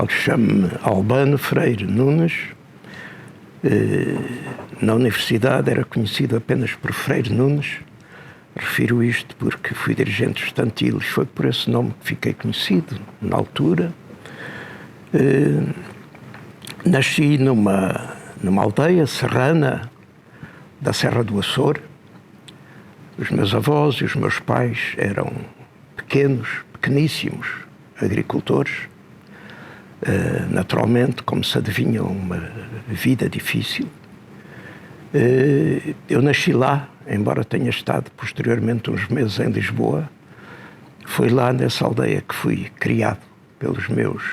Chamo-me Albano Freire Nunes. Na universidade era conhecido apenas por Freire Nunes. Refiro isto porque fui dirigente estudantil e foi por esse nome que fiquei conhecido na altura. Nasci numa aldeia serrana da Serra do Açor. Os meus avós e os meus pais eram pequeníssimos agricultores. Naturalmente, como se adivinha, uma vida difícil. Eu nasci lá, embora tenha estado posteriormente uns meses em Lisboa. Foi lá nessa aldeia que fui criado pelos meus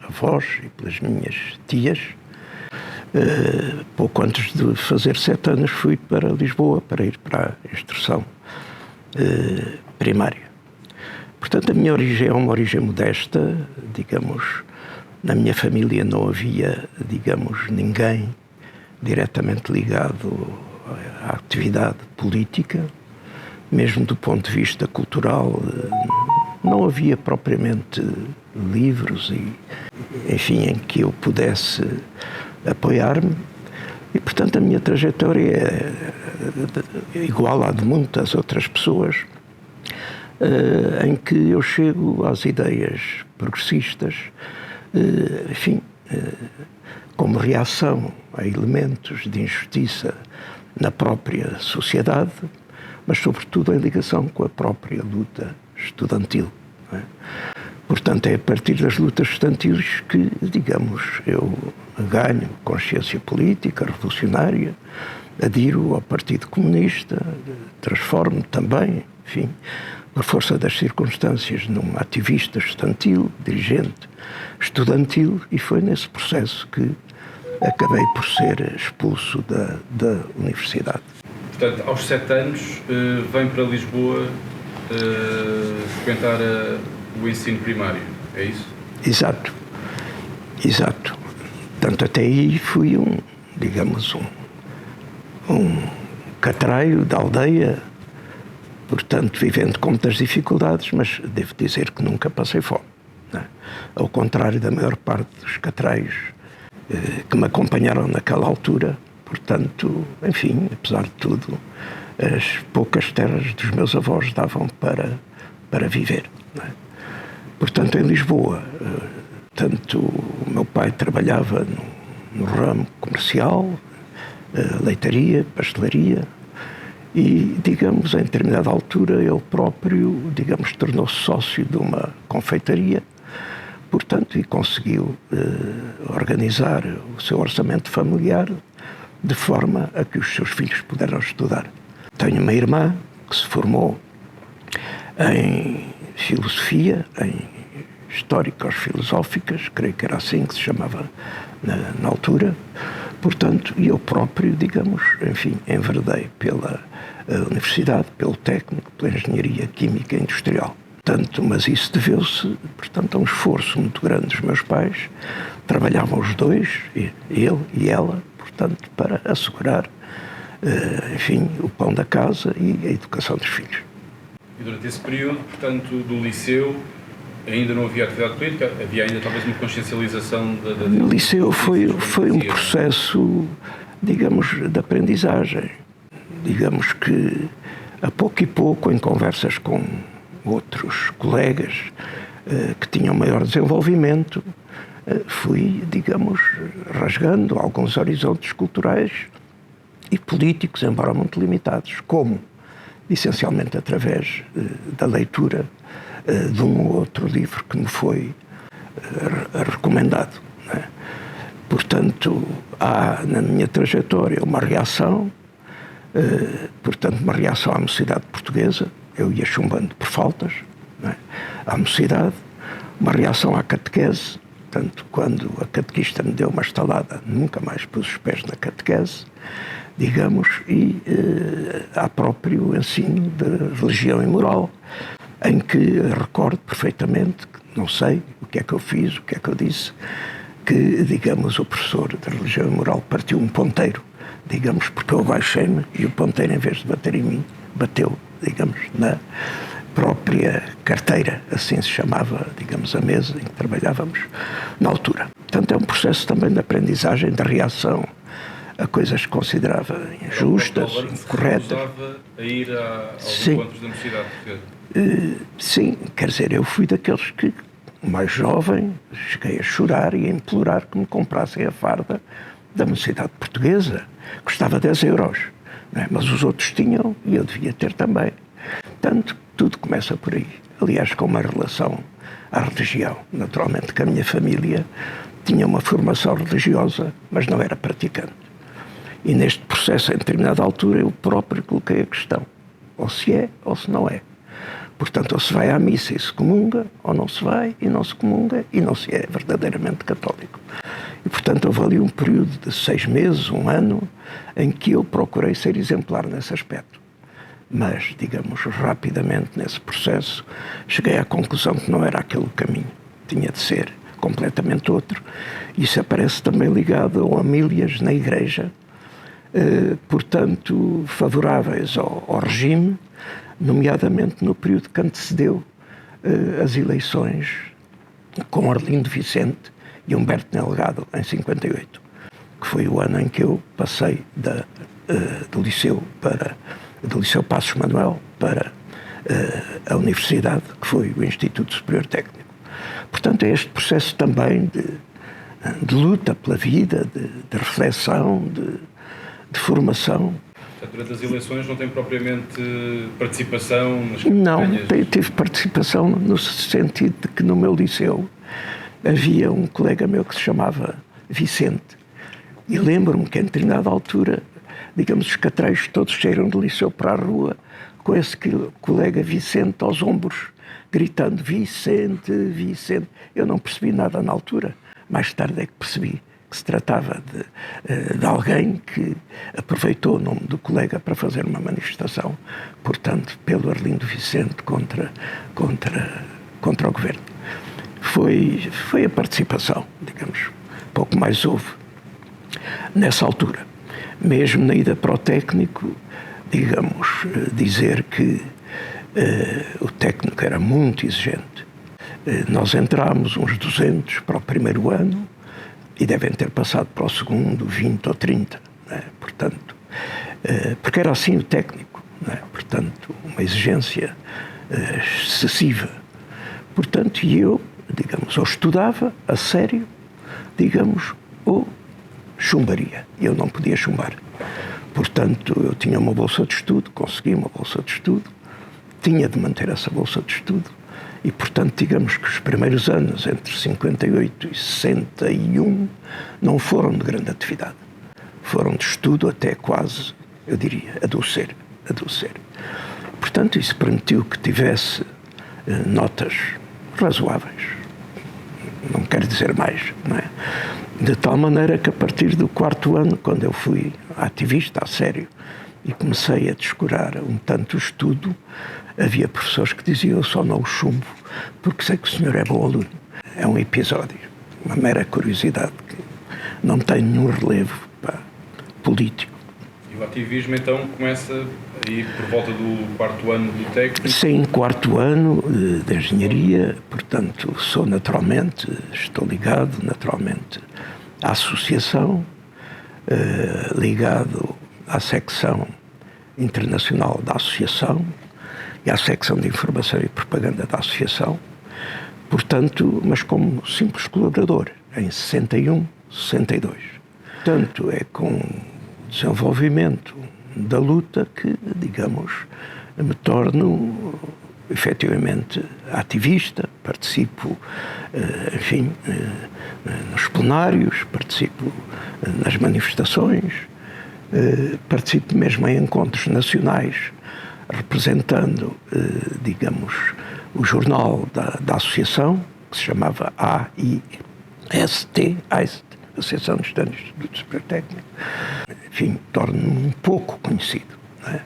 avós e pelas minhas tias. Pouco antes de fazer 7 anos fui para Lisboa para ir para a instrução primária. Portanto, a minha origem é uma origem modesta, digamos. Na minha família não havia, digamos, ninguém diretamente ligado à atividade política. Mesmo do ponto de vista cultural, não havia propriamente livros e, enfim, em que eu pudesse apoiar-me. E, portanto, a minha trajetória é igual à de muitas outras pessoas, em que eu chego às ideias progressistas, enfim, como reação a elementos de injustiça na própria sociedade, mas sobretudo em ligação com a própria luta estudantil. Não é? Portanto, é a partir das lutas estudantis que, digamos, eu ganho consciência política, revolucionária, adiro ao Partido Comunista, transformo também, enfim, por força das circunstâncias, num ativista estudantil, dirigente estudantil, e foi nesse processo que acabei por ser expulso da universidade. Portanto, aos 7 anos, vem para Lisboa frequentar o ensino primário, é isso? Exato. Portanto, até aí fui um catraio da aldeia, portanto, vivendo com muitas dificuldades, mas devo dizer que nunca passei fome. Não é? Ao contrário da maior parte dos catraios que me acompanharam naquela altura. Portanto, enfim, apesar de tudo, as poucas terras dos meus avós davam para viver. Não é? Portanto, em Lisboa, tanto o meu pai trabalhava no ramo comercial, leitaria, pastelaria, e, digamos, em determinada altura, ele próprio, digamos, tornou-se sócio de uma confeitaria, portanto, e conseguiu organizar o seu orçamento familiar de forma a que os seus filhos puderam estudar. Tenho uma irmã que se formou em filosofia, em históricas filosóficas, creio que era assim que se chamava na altura. Portanto, eu próprio, digamos, enfim, enveredei pela universidade, pelo técnico, pela engenharia química e industrial. Portanto, mas isso deveu-se, portanto, a um esforço muito grande dos meus pais. Trabalhavam os dois, ele e ela, portanto, para assegurar, enfim, o pão da casa e a educação dos filhos. E durante esse período, portanto, do liceu, ainda não havia atividade política? Havia ainda talvez uma consciencialização da No liceu foi um processo, digamos, de aprendizagem. Digamos que, a pouco e pouco, em conversas com outros colegas que tinham maior desenvolvimento, fui, digamos, rasgando alguns horizontes culturais e políticos, embora muito limitados, como, essencialmente, através da leitura de um ou outro livro que me foi recomendado. Não é? Portanto, há na minha trajetória uma reação, portanto, uma reação à mocidade portuguesa. Eu ia chumbando por faltas, não é? À mocidade, uma reação à catequese, portanto, quando a catequista me deu uma estalada, nunca mais pus os pés na catequese, digamos, e há próprio ensino de religião e moral, em que recordo perfeitamente, não sei o que é que eu fiz, o que é que eu disse, que, digamos, o professor de religião e moral partiu um ponteiro, digamos, porque eu abaixei-me e o ponteiro, em vez de bater em mim, bateu, digamos, própria carteira, assim se chamava, digamos, a mesa em que trabalhávamos na altura. Portanto, é um processo também de aprendizagem, de reação a coisas que considerava injustas, incorretas. A ir aos encontros da Mocidade Portuguesa? Sim, quer dizer, eu fui daqueles que, mais jovem, cheguei a chorar e a implorar que me comprassem a farda da Mocidade Portuguesa. Custava 10 euros, não é? Mas os outros tinham e eu devia ter também. Portanto, tudo começa por aí. Aliás, com uma relação à religião. Naturalmente que a minha família tinha uma formação religiosa, mas não era praticante. E neste processo, em determinada altura, eu próprio coloquei a questão. Ou se é, ou se não é. Portanto, ou se vai à missa e se comunga, ou não se vai e não se comunga e não se é verdadeiramente católico. E, portanto, houve ali um período de 6 meses, 1 ano, em que eu procurei ser exemplar nesse aspecto. Mas, digamos, rapidamente nesse processo, cheguei à conclusão que não era aquele o caminho. Tinha de ser completamente outro. Isso aparece também ligado a homílias na Igreja, portanto, favoráveis ao regime, nomeadamente no período que antecedeu as eleições com Arlindo Vicente e Humberto Delgado em 58, que foi o ano em que eu passei do Liceu Passos Manuel para a Universidade, que foi o Instituto Superior Técnico. Portanto, é este processo também de luta pela vida, de reflexão, de formação. Durante as eleições não tem propriamente participação nas campanhas? Não, tive participação no sentido de que no meu liceu havia um colega meu que se chamava Vicente. E lembro-me que em determinada altura, digamos, os catreiros todos saíram do liceu para a rua com esse colega Vicente aos ombros, gritando Vicente, Vicente. Eu não percebi nada na altura. Mais tarde é que percebi que se tratava de alguém que aproveitou o nome do colega para fazer uma manifestação, portanto, pelo Arlindo Vicente contra o governo. Foi a participação, digamos, pouco mais houve. Nessa altura, mesmo na ida para o técnico, digamos, dizer que o técnico era muito exigente. Nós entrámos uns 200 para o primeiro ano e devem ter passado para o segundo 20 ou 30, não é? Portanto, porque era assim o técnico, não é? Portanto, uma exigência excessiva. Portanto, e eu, digamos, ou estudava a sério, digamos, ou chumbaria. Eu não podia chumbar. Portanto, eu tinha uma bolsa de estudo, consegui uma bolsa de estudo, tinha de manter essa bolsa de estudo e, portanto, digamos que os primeiros anos, entre 58 e 61, não foram de grande atividade. Foram de estudo até quase, eu diria, adoecer. Portanto, isso permitiu que tivesse notas razoáveis. Não quero dizer mais, não é? De tal maneira que a partir do 4º ano, quando eu fui ativista a sério e comecei a descurar um tanto o estudo, havia professores que diziam: eu só não o chumbo porque sei que o senhor é bom aluno. É um episódio, uma mera curiosidade que não tem nenhum relevo político. E o ativismo então começa aí por volta do 4º ano do técnico? Sim, 4º ano de engenharia, portanto estou ligado naturalmente à associação, ligado à secção internacional da associação e à secção de informação e propaganda da associação, portanto, mas como simples colaborador, em 61, 62. Portanto, é com o desenvolvimento da luta que, digamos, me torno efetivamente ativista, participo, enfim, nos plenários, participo nas manifestações, participo mesmo em encontros nacionais, representando, digamos, o jornal da associação, que se chamava AIST, Associação de Estudantes do Instituto Superior Técnico. Enfim, torno-me um pouco conhecido, não é?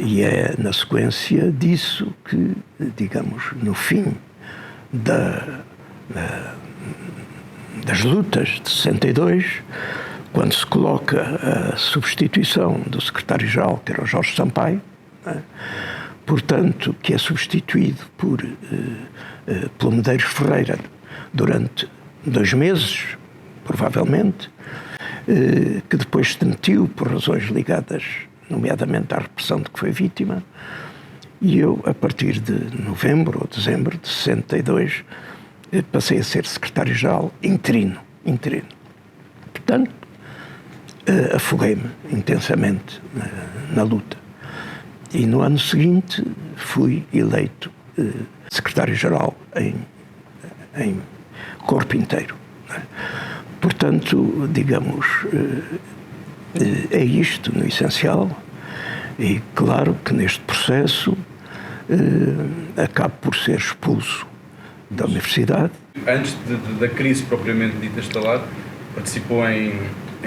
E é na sequência disso que, digamos, no fim das lutas de 62, quando se coloca a substituição do secretário-geral, que era o Jorge Sampaio, né? portanto, que é substituído pelo Medeiros Ferreira durante 2 meses, provavelmente, que depois se demitiu por razões ligadas, nomeadamente à repressão de que foi vítima, e eu, a partir de novembro ou dezembro de 62, passei a ser secretário-geral interino. Portanto, afoguei-me intensamente na luta. E no ano seguinte fui eleito secretário-geral em corpo inteiro. Portanto, digamos, é isto no essencial. E claro que neste processo acabo por ser expulso da universidade. Antes da crise propriamente dita instalar, participou em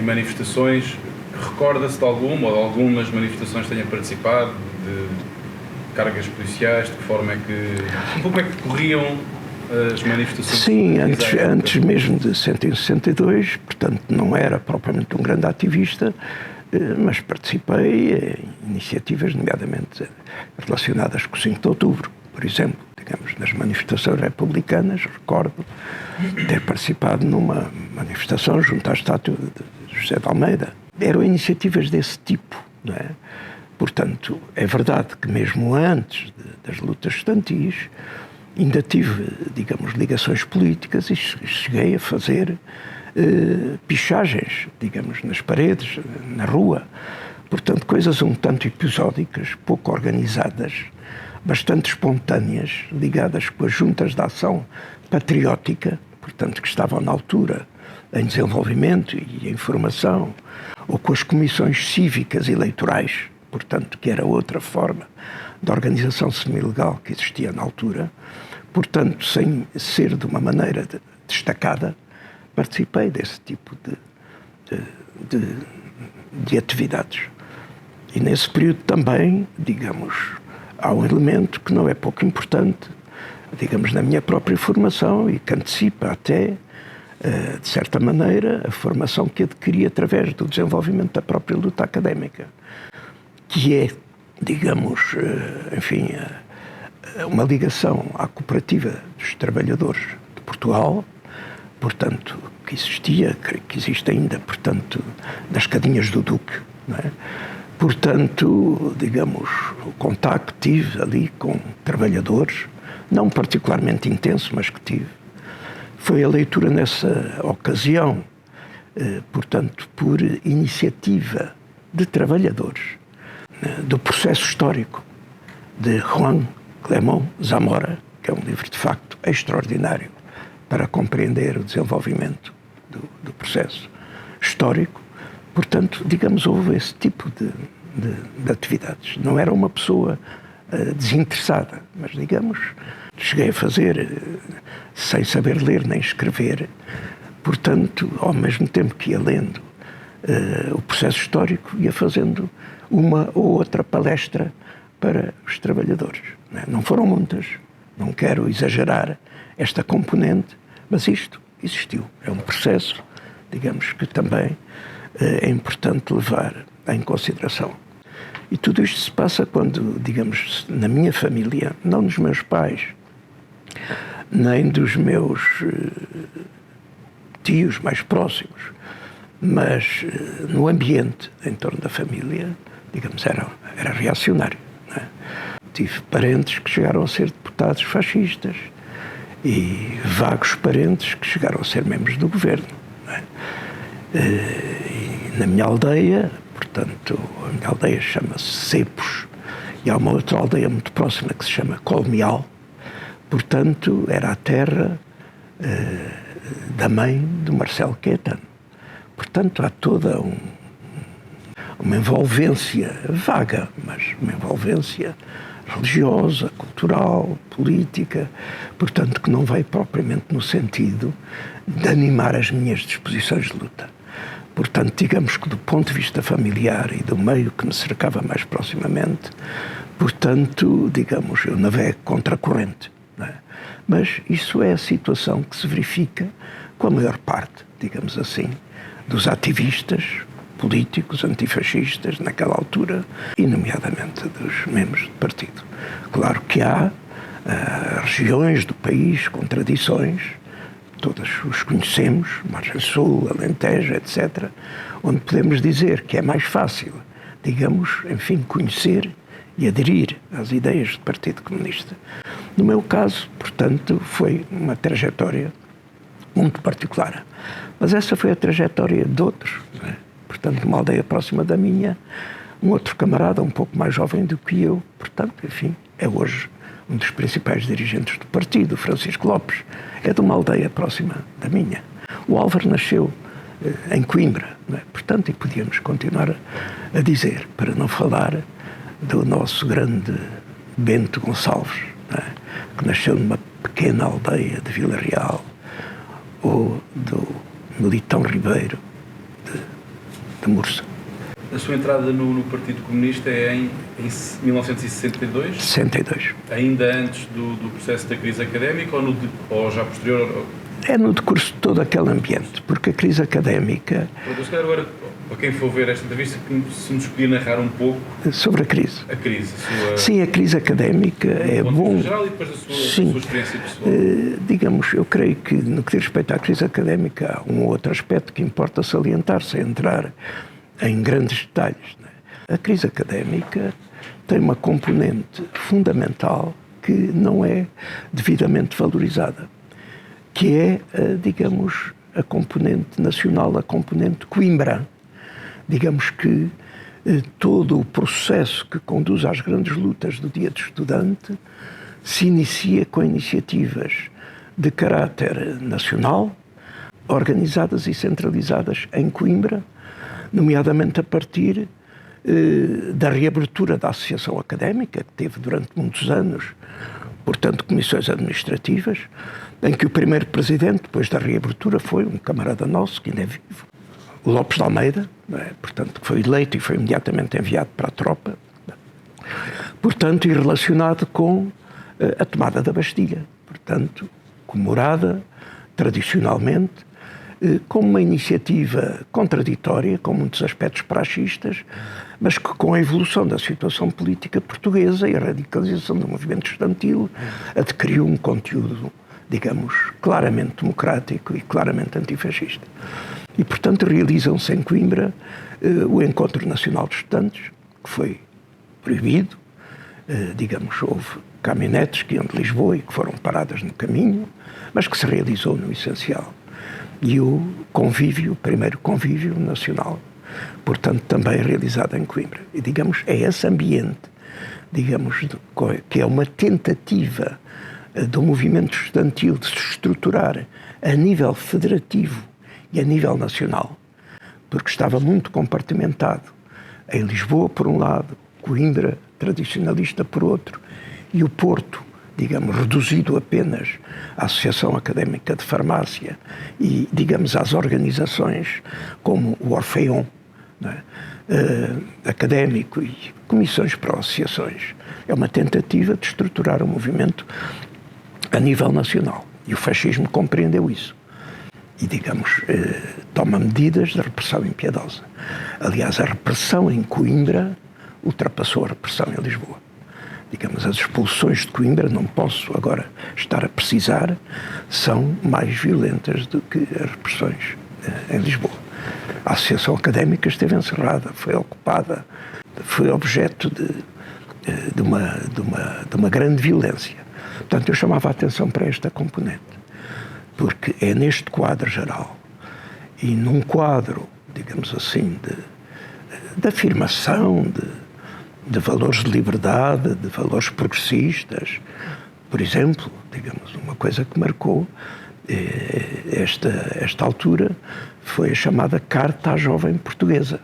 manifestações. Recorda-se de alguma ou de algumas manifestações que tenha participado, de cargas policiais, de que forma é que... Como é que corriam as manifestações? Sim, antes mesmo de 162, portanto não era propriamente um grande ativista, mas participei em iniciativas, nomeadamente relacionadas com o 5 de outubro, por exemplo, digamos, nas manifestações republicanas. Recordo ter participado numa manifestação junto à estátua de José de Almeida. Eram iniciativas desse tipo, não é? Portanto, é verdade que mesmo antes das lutas estudantis, ainda tive, digamos, ligações políticas e cheguei a fazer pichagens, digamos, nas paredes, na rua. Portanto, coisas um tanto episódicas, pouco organizadas, bastante espontâneas, ligadas com as juntas de ação patriótica, portanto, que estavam na altura em desenvolvimento e em formação, ou com as comissões cívicas eleitorais, portanto, que era outra forma de organização semi-legal que existia na altura. Portanto, sem ser de uma maneira destacada, participei desse tipo de atividades. E nesse período também, digamos, há um elemento que não é pouco importante, digamos, na minha própria formação e que antecipa até, de certa maneira, a formação que adquiri através do desenvolvimento da própria luta académica, que é, digamos, enfim, uma ligação à Cooperativa dos Trabalhadores de Portugal, portanto, que existia, que existe ainda, portanto, das Cadinhas do Duque, não é? Portanto, digamos, o contacto que tive ali com trabalhadores, não particularmente intenso, mas que tive, foi a leitura nessa ocasião, portanto, por iniciativa de trabalhadores, do processo histórico de Juan Clément Zamora, que é um livro de facto extraordinário para compreender o desenvolvimento do processo histórico. Portanto, digamos, houve esse tipo de atividades. Não era uma pessoa desinteressada, mas, digamos, cheguei a fazer sem saber ler nem escrever. Portanto, ao mesmo tempo que ia lendo o processo histórico, ia fazendo uma ou outra palestra para os trabalhadores. Não foram muitas, não quero exagerar esta componente, mas isto existiu. É um processo, digamos, que também é importante levar em consideração. E tudo isto se passa quando, digamos, na minha família, não dos meus pais, nem dos meus tios mais próximos, mas no ambiente em torno da família, digamos, era reacionário. Não é? Tive parentes que chegaram a ser deputados fascistas e vagos parentes que chegaram a ser membros do governo. Não é? E na minha aldeia, portanto, a minha aldeia chama-se Cepos e há uma outra aldeia muito próxima que se chama Colmeal. Portanto, era a terra da mãe do Marcelo Caetano. Portanto, há toda uma envolvência vaga, mas uma envolvência religiosa, cultural, política, portanto, que não vai propriamente no sentido de animar as minhas disposições de luta. Portanto, digamos que do ponto de vista familiar e do meio que me cercava mais proximamente, portanto, digamos, eu navego contra a corrente. Não é? Mas isso é a situação que se verifica com a maior parte, digamos assim, dos ativistas políticos antifascistas naquela altura, e nomeadamente dos membros do partido. Claro que há regiões do país com tradições, todas os conhecemos, Margem Sul, Alentejo, etc., onde podemos dizer que é mais fácil, digamos, enfim, conhecer e aderir às ideias do Partido Comunista. No meu caso, portanto, foi uma trajetória muito particular. Mas essa foi a trajetória de outros, não é? Portanto, numa aldeia próxima da minha, um outro camarada, um pouco mais jovem do que eu, portanto, enfim, é hoje um dos principais dirigentes do partido, Francisco Lopes, é de uma aldeia próxima da minha. O Álvaro nasceu em Coimbra, não é? Portanto, e podíamos continuar a dizer, para não falar do nosso grande Bento Gonçalves, não é? Que nasceu numa pequena aldeia de Vila Real, ou do Militão Ribeiro de Mursa. A sua entrada no Partido Comunista é em 1962? 62. Ainda antes do processo da crise académica ou já posterior? É no decurso de todo aquele ambiente, porque a crise académica... Eu quero agora, para quem for ver esta entrevista, se nos podia narrar um pouco... Sobre a crise. A crise. Sim, a crise académica é bom... geral e depois da sua experiência pessoal. Digamos, eu creio que no que diz respeito à crise académica há um ou outro aspecto que importa salientar, sem entrar em grandes detalhes. A crise académica tem uma componente fundamental que não é devidamente valorizada, que é, digamos, a componente nacional, a componente Coimbra. Digamos que todo o processo que conduz às grandes lutas do Dia do Estudante se inicia com iniciativas de caráter nacional, organizadas e centralizadas em Coimbra, nomeadamente a partir da reabertura da Associação Académica, que teve durante muitos anos, portanto, comissões administrativas, em que o primeiro presidente, depois da reabertura, foi um camarada nosso, que ainda é vivo, o Lopes de Almeida, portanto, que foi eleito e foi imediatamente enviado para a tropa, portanto, e relacionado com a tomada da Bastilha, portanto, comemorada tradicionalmente, como uma iniciativa contraditória, com muitos aspectos praxistas, mas que com a evolução da situação política portuguesa e a radicalização do movimento estudantil adquiriu um conteúdo, digamos, claramente democrático e claramente antifascista. E, portanto, realizam-se em Coimbra o Encontro Nacional de Estudantes, que foi proibido, digamos, houve caminhonetes que iam de Lisboa e que foram paradas no caminho, mas que se realizou no essencial. E o convívio, o primeiro convívio nacional, portanto, também realizado em Coimbra. E, digamos, é esse ambiente, digamos, que é uma tentativa do movimento estudantil de se estruturar a nível federativo e a nível nacional, porque estava muito compartimentado em Lisboa, por um lado, Coimbra, tradicionalista, por outro, e o Porto, digamos, reduzido apenas à Associação Académica de Farmácia e, digamos, às organizações como o Orfeon, académico e comissões para associações. É uma tentativa de estruturar o movimento a nível nacional. E o fascismo compreendeu isso. E, digamos, toma medidas de repressão impiedosa. Aliás, a repressão em Coimbra ultrapassou a repressão em Lisboa. Digamos, as expulsões de Coimbra, não posso agora estar a precisar, são mais violentas do que as repressões em Lisboa. A Associação Académica esteve encerrada, foi ocupada, foi objeto de uma grande violência. Portanto, eu chamava a atenção para esta componente, porque é neste quadro geral e num quadro, digamos assim, de afirmação, de valores de liberdade, de valores progressistas. Por exemplo, digamos, uma coisa que marcou esta altura foi a chamada Carta à Jovem Portuguesa,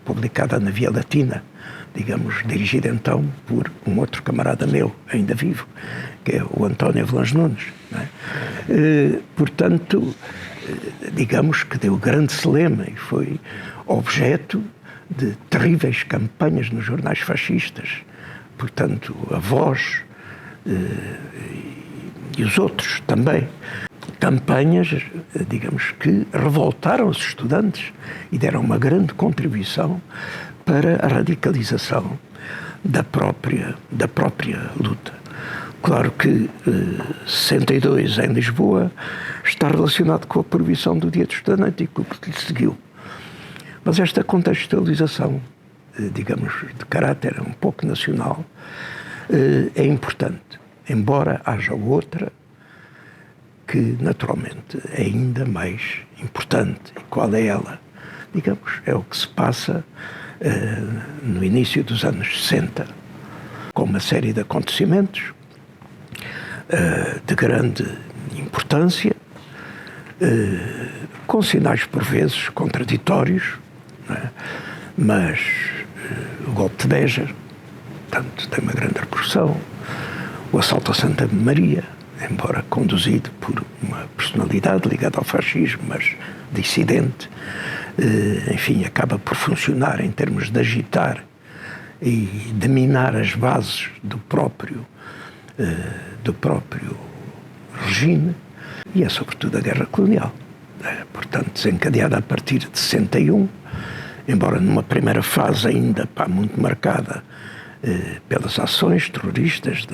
publicada na Via Latina, digamos, dirigida então por um outro camarada meu, ainda vivo, que é o António Avelange Nunes. Portanto, digamos que deu grande celeuma e foi objeto de terríveis campanhas nos jornais fascistas. Portanto, a Voz e os outros também campanhas, digamos, que revoltaram os estudantes e deram uma grande contribuição para a radicalização da própria luta. Claro que 62 em Lisboa está relacionado com a proibição do dia do estudante e com o que lhe seguiu. Mas esta contextualização, digamos, de caráter um pouco nacional, é importante, embora haja outra que, naturalmente, é ainda mais importante. E qual é ela? Digamos, é o que se passa no início dos anos 60, com uma série de acontecimentos de grande importância, com sinais por vezes contraditórios, não é? Mas o golpe de Beja, portanto, tem uma grande repercussão, o assalto a Santa Maria, embora conduzido por uma personalidade ligada ao fascismo, mas dissidente, enfim, acaba por funcionar em termos de agitar e de minar as bases do próprio regime, e é sobretudo a guerra colonial, portanto desencadeada a partir de 61, embora numa primeira fase ainda muito marcada pelas ações terroristas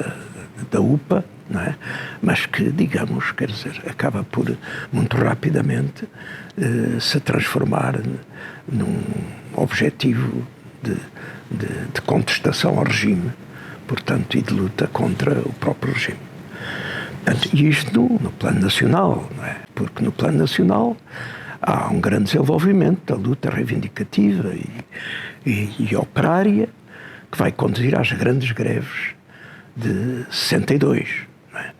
da UPA, não é? Mas que, digamos, quer dizer, acaba por muito rapidamente se transformar num objetivo de contestação ao regime, portanto, e de luta contra o próprio regime. Portanto, e isto no plano nacional, não é? Porque no plano nacional há um grande desenvolvimento da luta reivindicativa e operária, que vai conduzir às grandes greves de 62. Não é?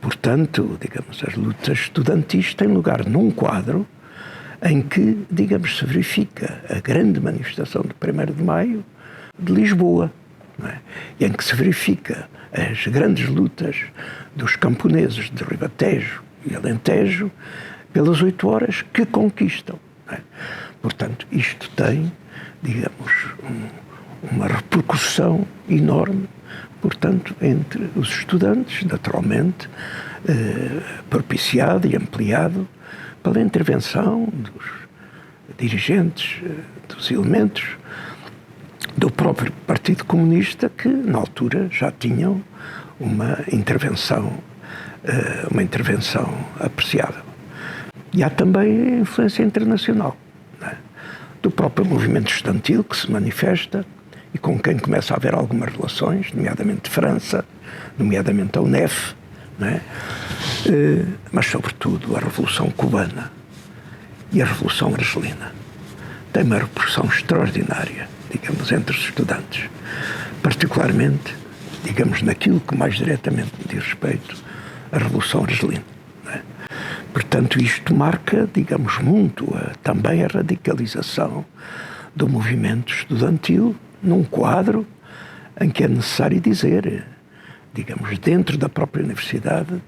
Portanto, digamos, as lutas estudantis têm lugar num quadro em que, digamos, se verifica a grande manifestação de 1º de Maio de Lisboa, não é? E em que se verifica as grandes lutas dos camponeses de Ribatejo e Alentejo pelas 8 horas que conquistam. Não é? Portanto, isto tem, digamos, uma repercussão enorme, portanto, entre os estudantes, naturalmente, propiciado e ampliado pela intervenção dos dirigentes, dos elementos do próprio Partido Comunista, que na altura já tinham uma intervenção apreciável. E há também a influência internacional, não é? Do próprio movimento estudantil, que se manifesta e com quem começa a haver algumas relações, nomeadamente de França, nomeadamente a UNEF, não é? Mas sobretudo a Revolução Cubana e a Revolução Argelina tem uma repercussão extraordinária, digamos, entre os estudantes, particularmente, digamos, naquilo que mais diretamente diz respeito à Revolução Argelina. Não é? Portanto, isto marca, digamos, muito também a radicalização do movimento estudantil num quadro em que é necessário dizer, digamos, dentro da própria universidade,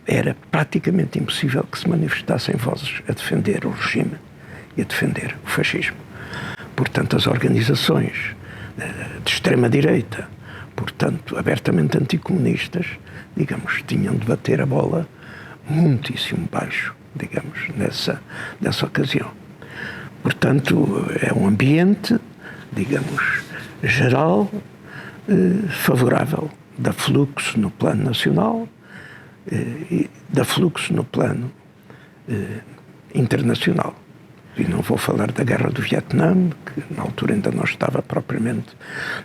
era praticamente impossível que se manifestassem vozes a defender o regime e a defender o fascismo. Portanto, as organizações de extrema-direita, portanto, abertamente anticomunistas, digamos, tinham de bater a bola muitíssimo baixo, digamos, nessa ocasião. Portanto, é um ambiente, digamos, geral, favorável, da fluxo no plano nacional e da fluxo no plano internacional. E não vou falar da guerra do Vietnã, que na altura ainda não estava propriamente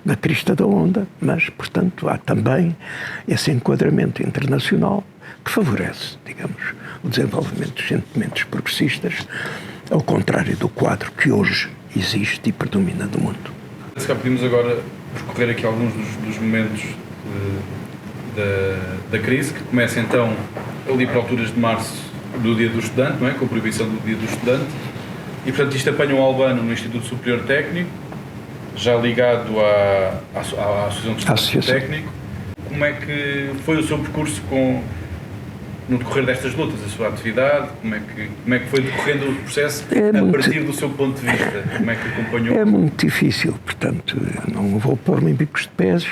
na crista da onda, mas, portanto, há também esse enquadramento internacional que favorece, digamos, o desenvolvimento dos sentimentos progressistas, ao contrário do quadro que hoje existe e predomina no mundo. Se cá podemos agora percorrer aqui alguns dos momentos da crise, que começa então ali para alturas de março do Dia do Estudante, não é? Com a proibição do Dia do Estudante. E, portanto, isto apanha o Albano no Instituto Superior Técnico, já ligado à Associação de Estudantes Técnico. Como é que foi o seu percurso no decorrer destas lutas, a sua atividade? Como é que foi decorrendo o processo a partir do seu ponto de vista? Como é que acompanhou? É muito difícil, portanto, não vou pôr-me em bicos de pés,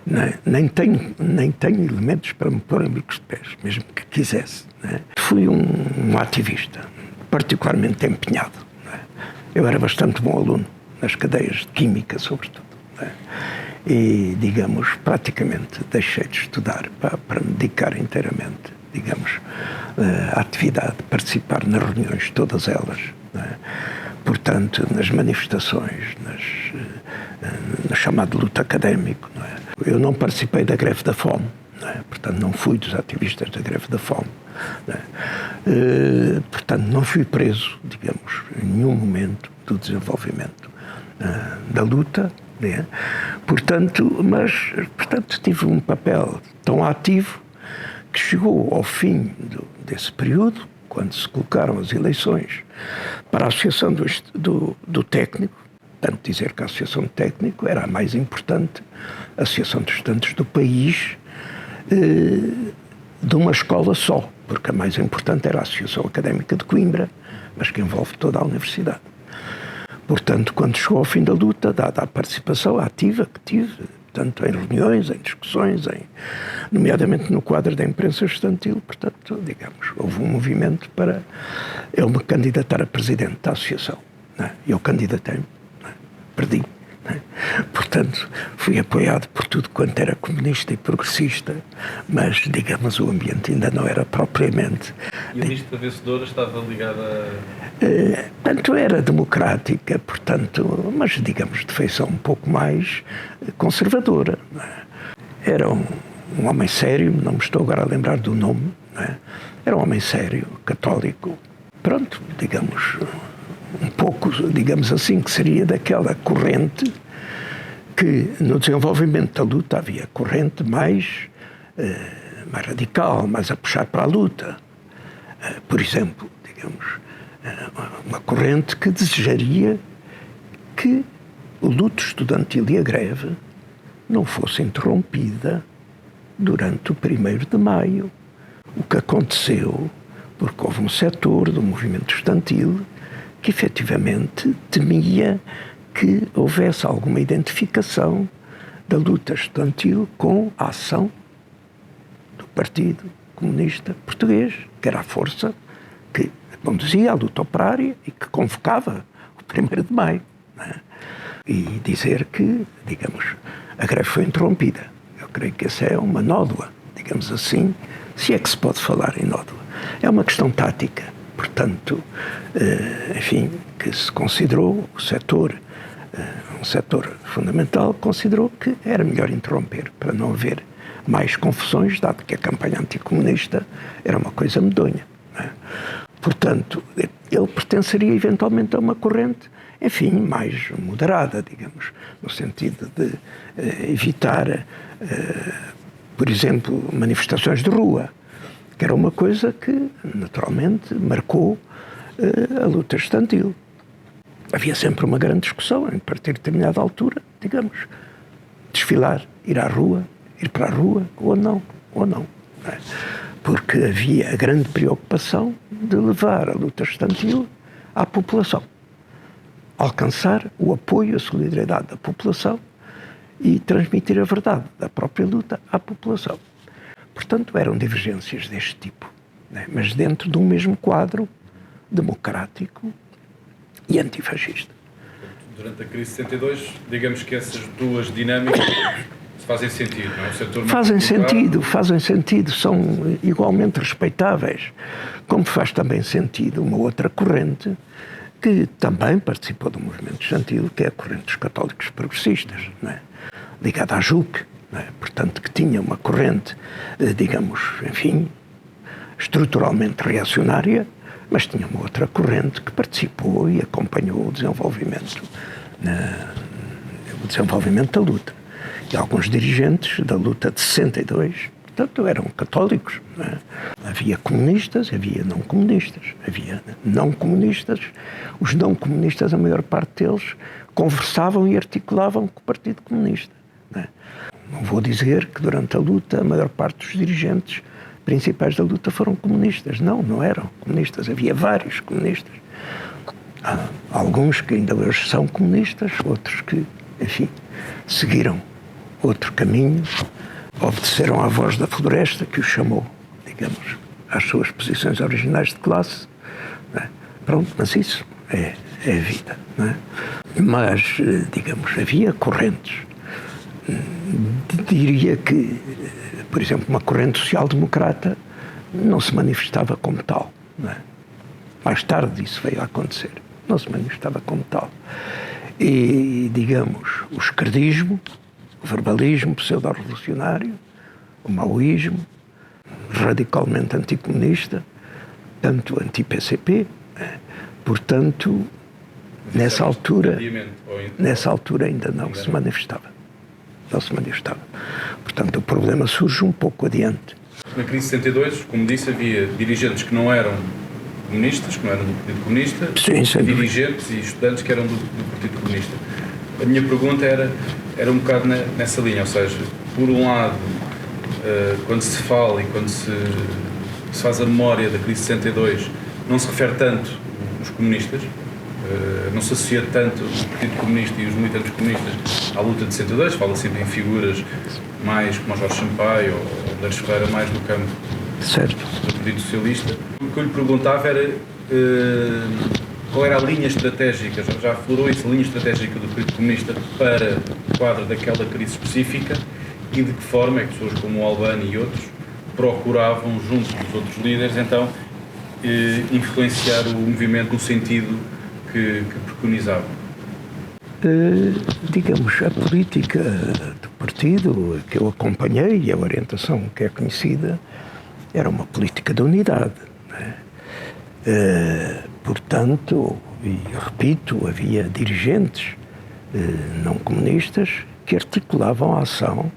Nem tenho elementos para me pôr em bicos de pés, mesmo que quisesse. Fui um ativista, particularmente empenhado. Eu era bastante bom aluno, nas cadeias de química, sobretudo. E, digamos, praticamente deixei de estudar para me dedicar inteiramente, digamos, à atividade, participar nas reuniões, todas elas. Portanto, nas manifestações, no chamado luta académico. Eu não participei da greve da fome, portanto, não fui dos ativistas da greve da fome. Portanto, não fui preso, digamos, em nenhum momento do desenvolvimento da luta. Portanto, tive um papel tão ativo que chegou ao fim desse período, quando se colocaram as eleições para a Associação do Técnico. Tanto dizer que a Associação do Técnico era a mais importante associação de estudantes do país, de uma escola só, porque a mais importante era a Associação Académica de Coimbra, mas que envolve toda a universidade. Portanto, quando chegou ao fim da luta, dada a participação ativa que tive, tanto em reuniões, em discussões, nomeadamente no quadro da imprensa estudantil, portanto, digamos, houve um movimento para eu me candidatar a presidente da associação. Eu candidatei-me, perdi. Portanto, fui apoiado por tudo quanto era comunista e progressista, mas, digamos, o ambiente ainda não era propriamente... E a lista vencedora estava ligada Tanto era democrática, portanto, mas, digamos, de feição um pouco mais conservadora. Era um homem sério, não me estou agora a lembrar do nome, era um homem sério, católico, pronto, digamos... um pouco, digamos assim, que seria daquela corrente que no desenvolvimento da luta havia corrente mais radical, mais a puxar para a luta. Por exemplo, digamos, uma corrente que desejaria que o luto estudantil e a greve não fosse interrompida durante o 1º de maio. O que aconteceu porque houve um setor do movimento estudantil que efetivamente temia que houvesse alguma identificação da luta estudantil com a ação do Partido Comunista Português, que era a força que conduzia a luta operária e que convocava o 1º de maio. E dizer que, digamos, a greve foi interrompida. Eu creio que essa é uma nódoa, digamos assim, se é que se pode falar em nódoa. É uma questão tática. Portanto, enfim, que se considerou o setor, um setor fundamental, considerou que era melhor interromper para não haver mais confusões, dado que a campanha anticomunista era uma coisa medonha. Portanto, ele pertenceria eventualmente a uma corrente, enfim, mais moderada, digamos, no sentido de evitar, por exemplo, manifestações de rua, que era uma coisa que, naturalmente, marcou a luta estudantil. Havia sempre uma grande discussão em partir de determinada altura, digamos, desfilar, ir à rua, ir para a rua, ou não. Porque havia a grande preocupação de levar a luta estudantil à população, alcançar o apoio, a solidariedade da população e transmitir a verdade da própria luta à população. Portanto, eram divergências deste tipo, mas dentro de um mesmo quadro democrático e antifascista. Durante a crise de 62, digamos que essas duas dinâmicas fazem sentido, não é? O setor fazem sentido, são igualmente respeitáveis, como faz também sentido uma outra corrente que também participou do movimento estudantil, que é a corrente dos católicos progressistas, ligada à JUC. Portanto, que tinha uma corrente, digamos, enfim, estruturalmente reacionária, mas tinha uma outra corrente que participou e acompanhou o desenvolvimento da luta. E alguns dirigentes da luta de 62, portanto, eram católicos. Havia comunistas, havia não comunistas. Os não comunistas, a maior parte deles, conversavam e articulavam com o Partido Comunista. Não vou dizer que durante a luta a maior parte dos dirigentes principais da luta foram comunistas. Não eram comunistas. Havia vários comunistas. Há alguns que ainda hoje são comunistas, outros que, enfim, seguiram outro caminho, obedeceram à voz da floresta que os chamou, digamos, às suas posições originais de classe. Não é? Pronto, mas isso é a vida. Não é? Mas, digamos, havia correntes. Diria que, por exemplo, uma corrente social-democrata não se manifestava como tal. Não é? Mais tarde isso veio a acontecer. Não se manifestava como tal. E, digamos, o esquerdismo, o verbalismo pseudo-revolucionário, o maoísmo, radicalmente anticomunista, tanto anti-PCP, portanto, nessa altura ainda não se manifestava. Não se manifestava. Portanto, o problema surge um pouco adiante. Na crise de 72, como disse, havia dirigentes que não eram comunistas, que não eram do Partido Comunista, sim, dirigentes e estudantes que eram do Partido Comunista. A minha pergunta era um bocado nessa linha, ou seja, por um lado, quando se fala e quando se faz a memória da crise de 62, não se refere tanto os comunistas, não se associa tanto o Partido Comunista e os militantes comunistas à luta de 62, fala sempre em figuras mais como o Jorge Sampaio ou Lourenço Ferreira, mais no campo do Partido Socialista. O que eu lhe perguntava era qual era a linha estratégica, já aflorou isso, a linha estratégica do Partido Comunista para o quadro daquela crise específica e de que forma é que pessoas como o Albani e outros procuravam, junto dos outros líderes, então, influenciar o movimento no sentido que preconizavam? Digamos, a política do partido que eu acompanhei e a orientação que é conhecida era uma política de unidade. Não é? Portanto, e repito, havia dirigentes não comunistas que articulavam a ação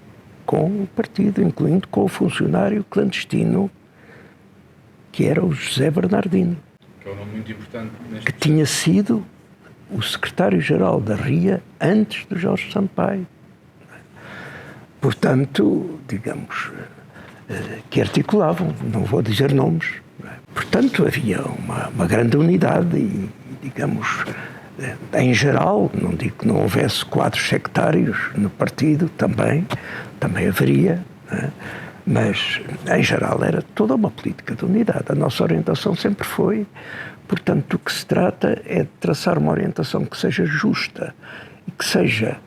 com o partido, incluindo com o funcionário clandestino que era o José Bernardino, que é um nome muito importante que tinha sido o secretário-geral da RIA antes do Jorge Sampaio. Portanto, digamos, que articulavam, não vou dizer nomes. Portanto, havia uma grande unidade e, digamos, em geral, não digo que não houvesse quadros sectários no partido, também haveria, né? Mas, em geral, era toda uma política de unidade. A nossa orientação sempre foi, portanto, o que se trata é de traçar uma orientação que seja justa e que seja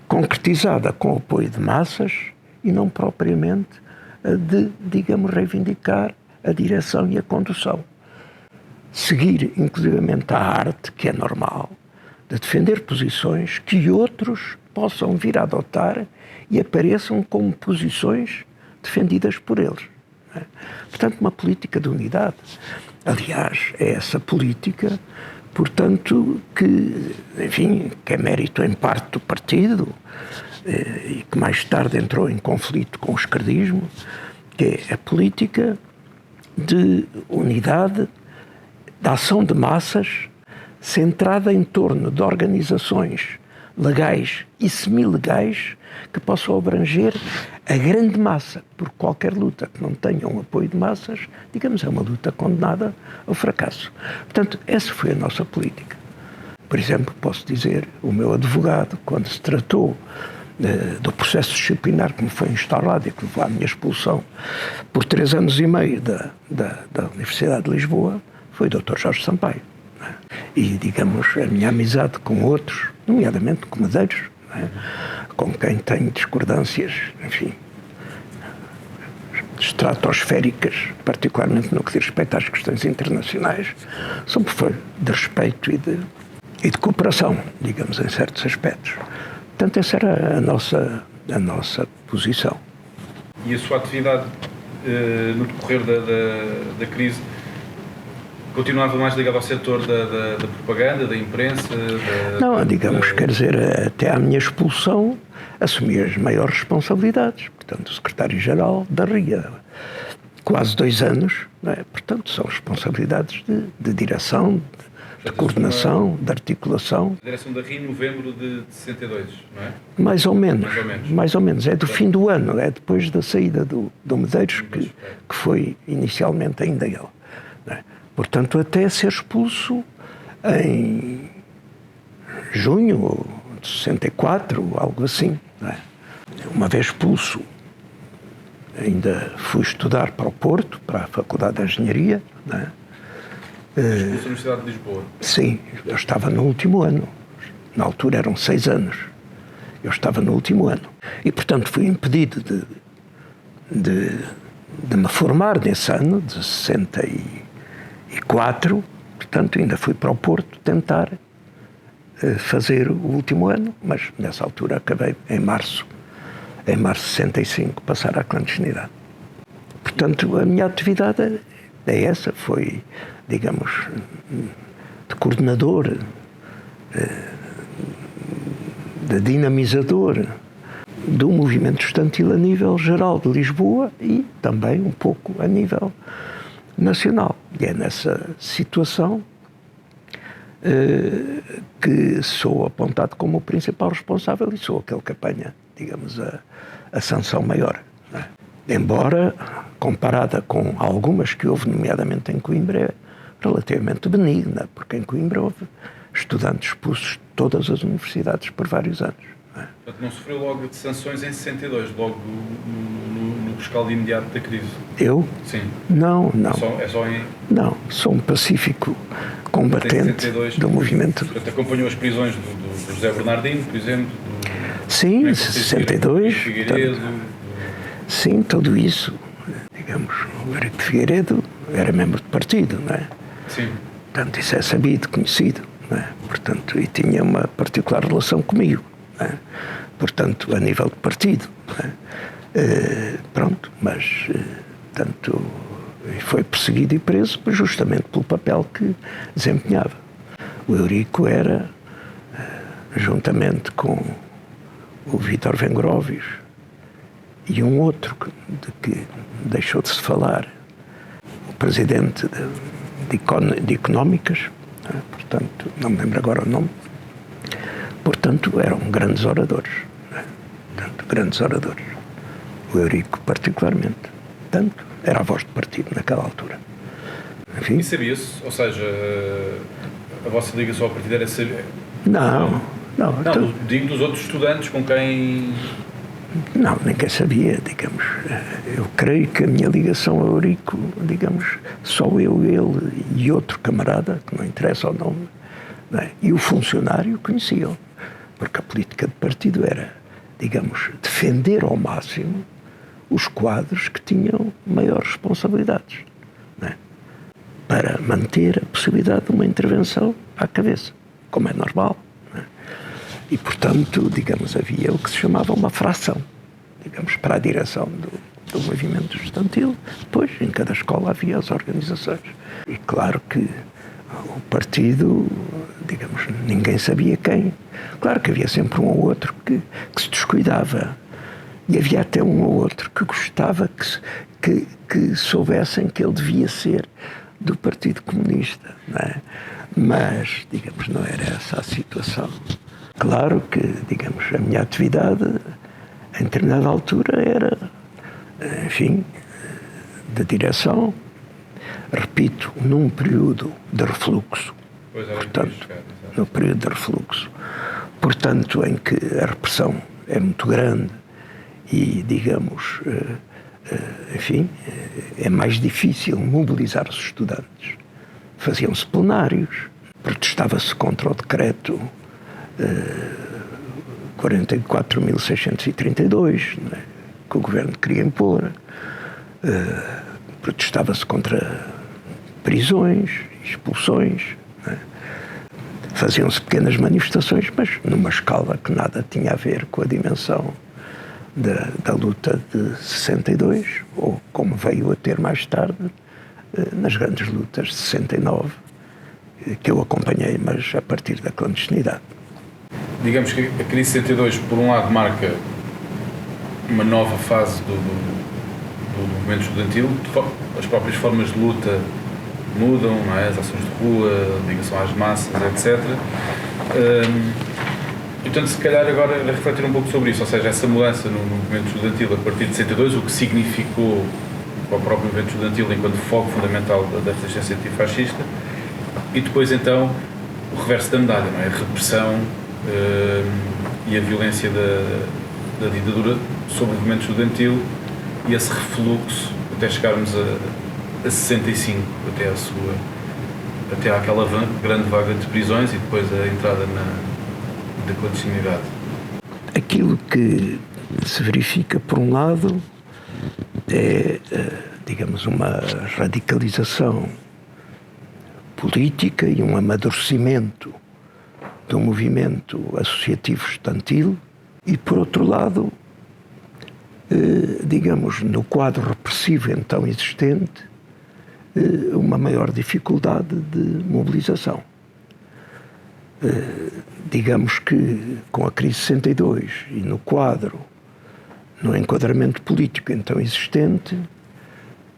concretizada com o apoio de massas e não propriamente de, digamos, reivindicar a direção e a condução. Seguir, inclusivamente, a arte, que é normal, de defender posições que outros possam vir a adotar e apareçam como posições defendidas por eles. Não é? Portanto, uma política de unidade. Aliás, é essa política, portanto, que, enfim, que é mérito em parte do partido e que mais tarde entrou em conflito com o esquerdismo, que é a política de unidade, da ação de massas, centrada em torno de organizações legais e semi-legais que possam abranger a grande massa, porque qualquer luta que não tenha um apoio de massas, digamos, é uma luta condenada ao fracasso. Portanto, essa foi a nossa política. Por exemplo, posso dizer, o meu advogado, quando se tratou do processo disciplinar que me foi instaurado e que levou à minha expulsão por 3 anos e meio da Universidade de Lisboa, foi o Dr. Jorge Sampaio. E, digamos, a minha amizade com outros, nomeadamente com Medeiros, com quem tenho discordâncias, enfim, estratosféricas, particularmente no que diz respeito às questões internacionais, sempre foi de respeito e de cooperação, digamos, em certos aspectos. Portanto, essa era a nossa posição. E a sua atividade no decorrer da crise continuava mais ligado ao setor da propaganda, da imprensa? Não, digamos, quer dizer, até à minha expulsão assumi as maiores responsabilidades. Portanto, o secretário-geral da RIA, quase 2 anos, não é? Portanto, são responsabilidades de direção, de coordenação, de articulação. A direção da RIA em novembro de 62, não é? Mais ou menos. É do fim do ano, é depois da saída do Medeiros, que foi inicialmente ainda ele. Não é? Portanto, até ser expulso em junho de 64, algo assim. Não é? uma vez expulso, ainda fui estudar para o Porto, para a Faculdade de Engenharia, não é? Expulso da Universidade de Lisboa? Sim, eu estava no último ano. Na altura eram 6 anos. Eu estava no último ano. E, portanto, fui impedido de me formar nesse ano, de 64. Portanto, ainda fui para o Porto tentar fazer o último ano, mas nessa altura acabei em março de 65, passar à clandestinidade. Portanto, a minha atividade é essa, foi, digamos, de coordenador, de dinamizador do movimento estudantil a nível geral de Lisboa e também um pouco a nível nacional. E é nessa situação que sou apontado como o principal responsável e sou aquele que apanha, digamos, a sanção maior, não é? Embora, comparada com algumas que houve, nomeadamente em Coimbra, é relativamente benigna, porque em Coimbra houve estudantes expulsos de todas as universidades por vários anos. Não é? Portanto, não sofreu logo de sanções em 62, logo no rescaldo imediato da crise? Eu? Sim. Não. É só em... Não, sou um pacífico combatente do movimento. Portanto, acompanhou as prisões do José Bernardino, por exemplo? Sim, 62. Figueiredo. Sim, tudo isso. Digamos, o Eurico de Figueiredo era membro do partido, não é? Sim. Portanto, isso é sabido, conhecido, não é? Portanto, e tinha uma particular relação comigo, não é? Portanto, a nível de partido, não é? Pronto, mas, tanto, foi perseguido e preso justamente pelo papel que desempenhava. O Eurico era, juntamente com o Vítor Vengrovius e um outro de que deixou de se falar, o presidente de Económicas, portanto, não me lembro agora o nome, portanto, eram grandes oradores, portanto, grandes oradores. O Eurico, particularmente, tanto, era a voz do partido naquela altura. Enfim. E sabia-se? Ou seja, a vossa ligação ao partido era saber? Não. Não, digo dos outros estudantes com quem... Não, ninguém sabia, digamos. Eu creio que a minha ligação ao Eurico, digamos, só eu, ele e outro camarada, que não interessa o nome, não é? E o funcionário conheciam, porque a política de partido era, digamos, defender ao máximo os quadros que tinham maiores responsabilidades, não é? Para manter a possibilidade de uma intervenção à cabeça, como é normal. E, portanto, digamos, havia o que se chamava uma fração, digamos, para a direção do movimento estudantil. Depois, em cada escola havia as organizações. E claro que o partido, digamos, ninguém sabia quem. Claro que havia sempre um ou outro que se descuidava. E havia até um ou outro que gostava que soubessem que ele devia ser do Partido Comunista, não é? Mas, digamos, não era essa a situação. Claro que, digamos, a minha atividade, em determinada altura, era, enfim, de direção, repito, num período de refluxo. Portanto, no período de refluxo. Portanto, em que a repressão é muito grande e, digamos, enfim, é mais difícil mobilizar os estudantes. Faziam-se plenários, protestava-se contra o decreto 44.632, né, que o governo queria impor, protestava-se contra prisões, expulsões, né, faziam-se pequenas manifestações, mas numa escala que nada tinha a ver com a dimensão da luta de 62, ou como veio a ter mais tarde, nas grandes lutas de 69, que eu acompanhei, mas a partir da clandestinidade. Digamos que a crise de 62, por um lado, marca uma nova fase do movimento estudantil. As próprias formas de luta mudam, não é? As ações de rua, a ligação às massas, etc. E, portanto, se calhar agora refletir um pouco sobre isso, ou seja, essa mudança no movimento estudantil a partir de 62, o que significou para o próprio movimento estudantil enquanto foco fundamental da resistência antifascista, e depois, então, o reverso da medalha, não é? A repressão e a violência da ditadura sobre o movimento estudantil e esse refluxo até chegarmos a 65, até àquela grande vaga de prisões e depois a entrada da clandestinidade. Aquilo que se verifica, por um lado, é, digamos, uma radicalização política e um amadurecimento do movimento associativo estudantil e, por outro lado, digamos, no quadro repressivo então existente, uma maior dificuldade de mobilização. Digamos que com a crise de 62 e no enquadramento político então existente,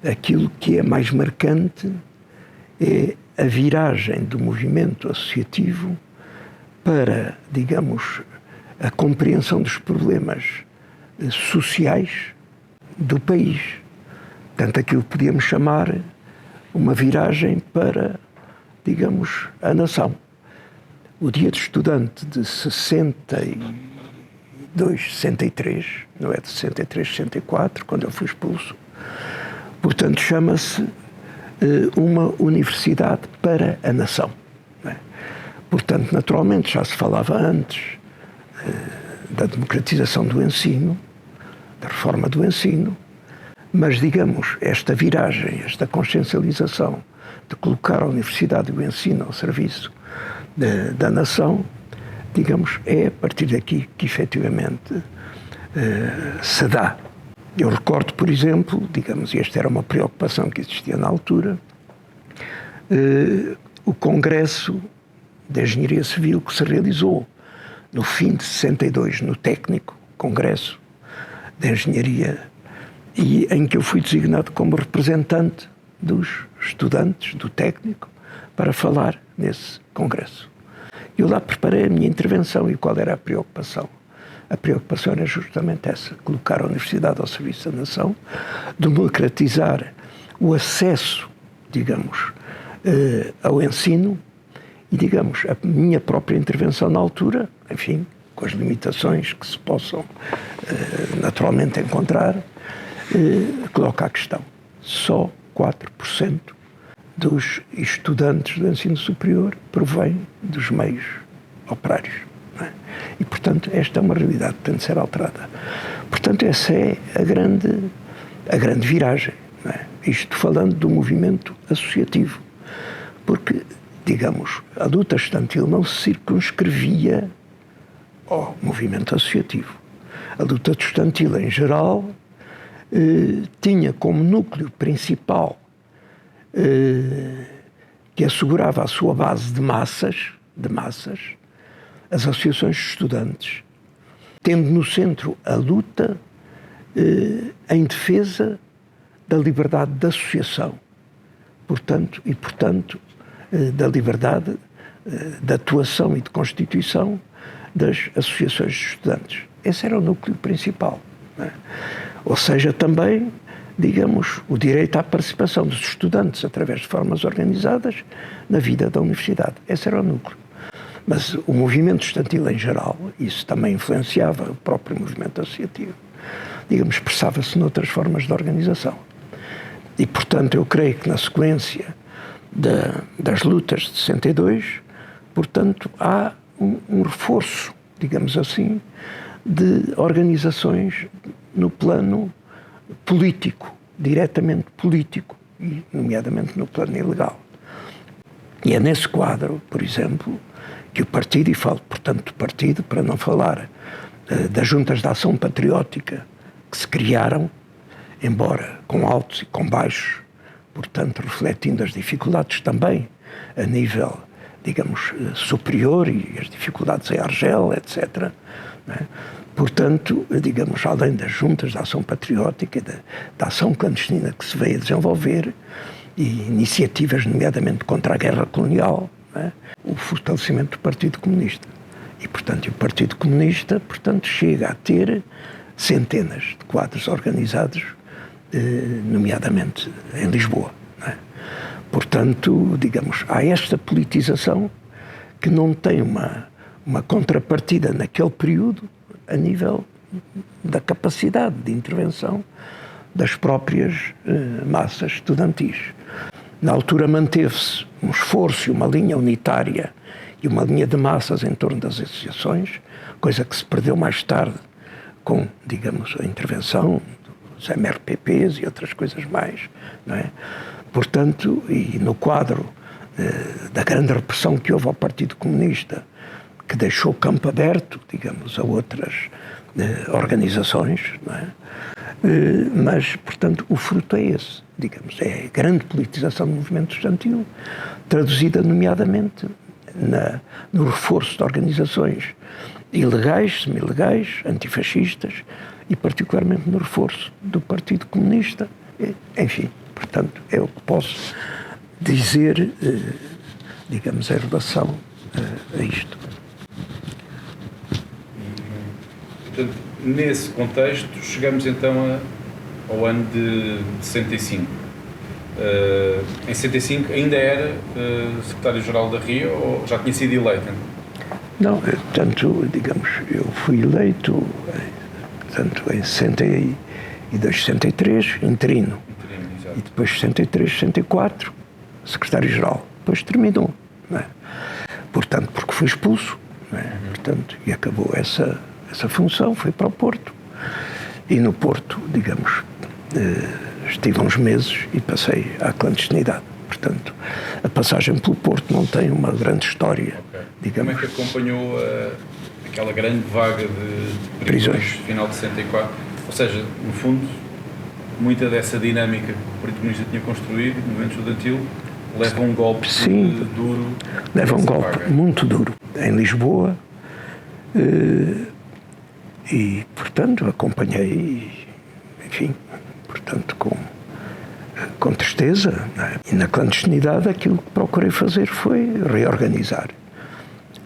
aquilo que é mais marcante é a viragem do movimento associativo para, digamos, a compreensão dos problemas sociais do país. Portanto, aquilo que podíamos chamar uma viragem para, digamos, a nação. O Dia do Estudante de 62, 63, não é de 63, 64, quando eu fui expulso, portanto, chama-se uma universidade para a nação. Não é? Portanto, naturalmente, já se falava antes da democratização do ensino, da reforma do ensino, mas, digamos, esta viragem, esta consciencialização de colocar a universidade e o ensino ao serviço da nação, digamos, é a partir daqui que efetivamente se dá. Eu recordo, por exemplo, digamos, e esta era uma preocupação que existia na altura, o Congresso da Engenharia Civil que se realizou no fim de 62 no Técnico, Congresso da Engenharia, e em que eu fui designado como representante dos estudantes do Técnico para falar nesse Congresso. Eu lá preparei a minha intervenção e qual era a preocupação? A preocupação era justamente essa, colocar a universidade ao serviço da nação, democratizar o acesso, digamos, ao ensino e, digamos, a minha própria intervenção na altura, enfim, com as limitações que se possam naturalmente encontrar, coloca a questão. Só 4% dos estudantes do ensino superior provém dos meios operários. Não é? E, portanto, esta é uma realidade que tem de ser alterada. Portanto, essa é a grande viragem. Não é? Isto falando do movimento associativo. Porque, digamos, a luta estudantil não se circunscrevia ao movimento associativo. A luta estudantil, em geral, tinha como núcleo principal que assegurava a sua base de massas, as associações de estudantes, tendo no centro a luta em defesa da liberdade de associação, portanto, da liberdade de atuação e de constituição das associações de estudantes. Esse era o núcleo principal. Não é? Ou seja, também, digamos, o direito à participação dos estudantes através de formas organizadas na vida da universidade. Esse era o núcleo. Mas o movimento estudantil em geral, isso também influenciava o próprio movimento associativo, digamos, expressava-se noutras formas de organização. E, portanto, eu creio que na sequência das lutas de 62, portanto, há um reforço, digamos assim, de organizações no plano político, diretamente político, e nomeadamente no plano ilegal. E é nesse quadro, por exemplo, que o partido, e falo, portanto, do partido, para não falar das juntas de ação patriótica que se criaram, embora com altos e com baixos, portanto, refletindo as dificuldades também a nível, digamos, superior e as dificuldades em Argel, etc., não é? Portanto, digamos, além das juntas de ação patriótica, da ação clandestina que se veio a desenvolver e iniciativas, nomeadamente contra a guerra colonial, não é? O fortalecimento do Partido Comunista. E, portanto, o Partido Comunista, portanto, chega a ter centenas de quadros organizados, nomeadamente em Lisboa. Não é? Portanto, digamos, há esta politização que não tem uma contrapartida naquele período a nível da capacidade de intervenção das próprias massas estudantis. Na altura manteve-se um esforço e uma linha unitária e uma linha de massas em torno das associações, coisa que se perdeu mais tarde com, digamos, a intervenção dos MRPPs e outras coisas mais, não é? Portanto, e no quadro da grande repressão que houve ao Partido Comunista, que deixou campo aberto, digamos, a outras organizações, não é? Mas, portanto, o fruto é esse, digamos, é a grande politização do movimento estudantil, traduzida nomeadamente no reforço de organizações ilegais, semi-legais, antifascistas e particularmente no reforço do Partido Comunista. Enfim, portanto, é o que posso dizer, digamos, em relação a isto. Portanto, nesse contexto, chegamos então ao ano de 65. Em 65 ainda era secretário-geral da RIA ou já tinha sido eleito? Não, portanto, digamos, eu fui eleito, portanto, em 62, 63, interino, e depois 63, 64, secretário-geral. Depois terminou, não é? Portanto, porque fui expulso, não é? Portanto, e acabou essa função, fui para o Porto. E no Porto, digamos, estive uns meses e passei à clandestinidade. Portanto, a passagem pelo Porto não tem uma grande história, digamos. Como é que acompanhou aquela grande vaga de prisões final de 64? Ou seja, no fundo, muita dessa dinâmica que o Partido Comunista tinha construído, no movimento estudantil, leva um golpe duro. Leva um golpe muito duro. Em Lisboa, e, portanto, acompanhei, enfim, portanto, com tristeza, não é? E na clandestinidade aquilo que procurei fazer foi reorganizar.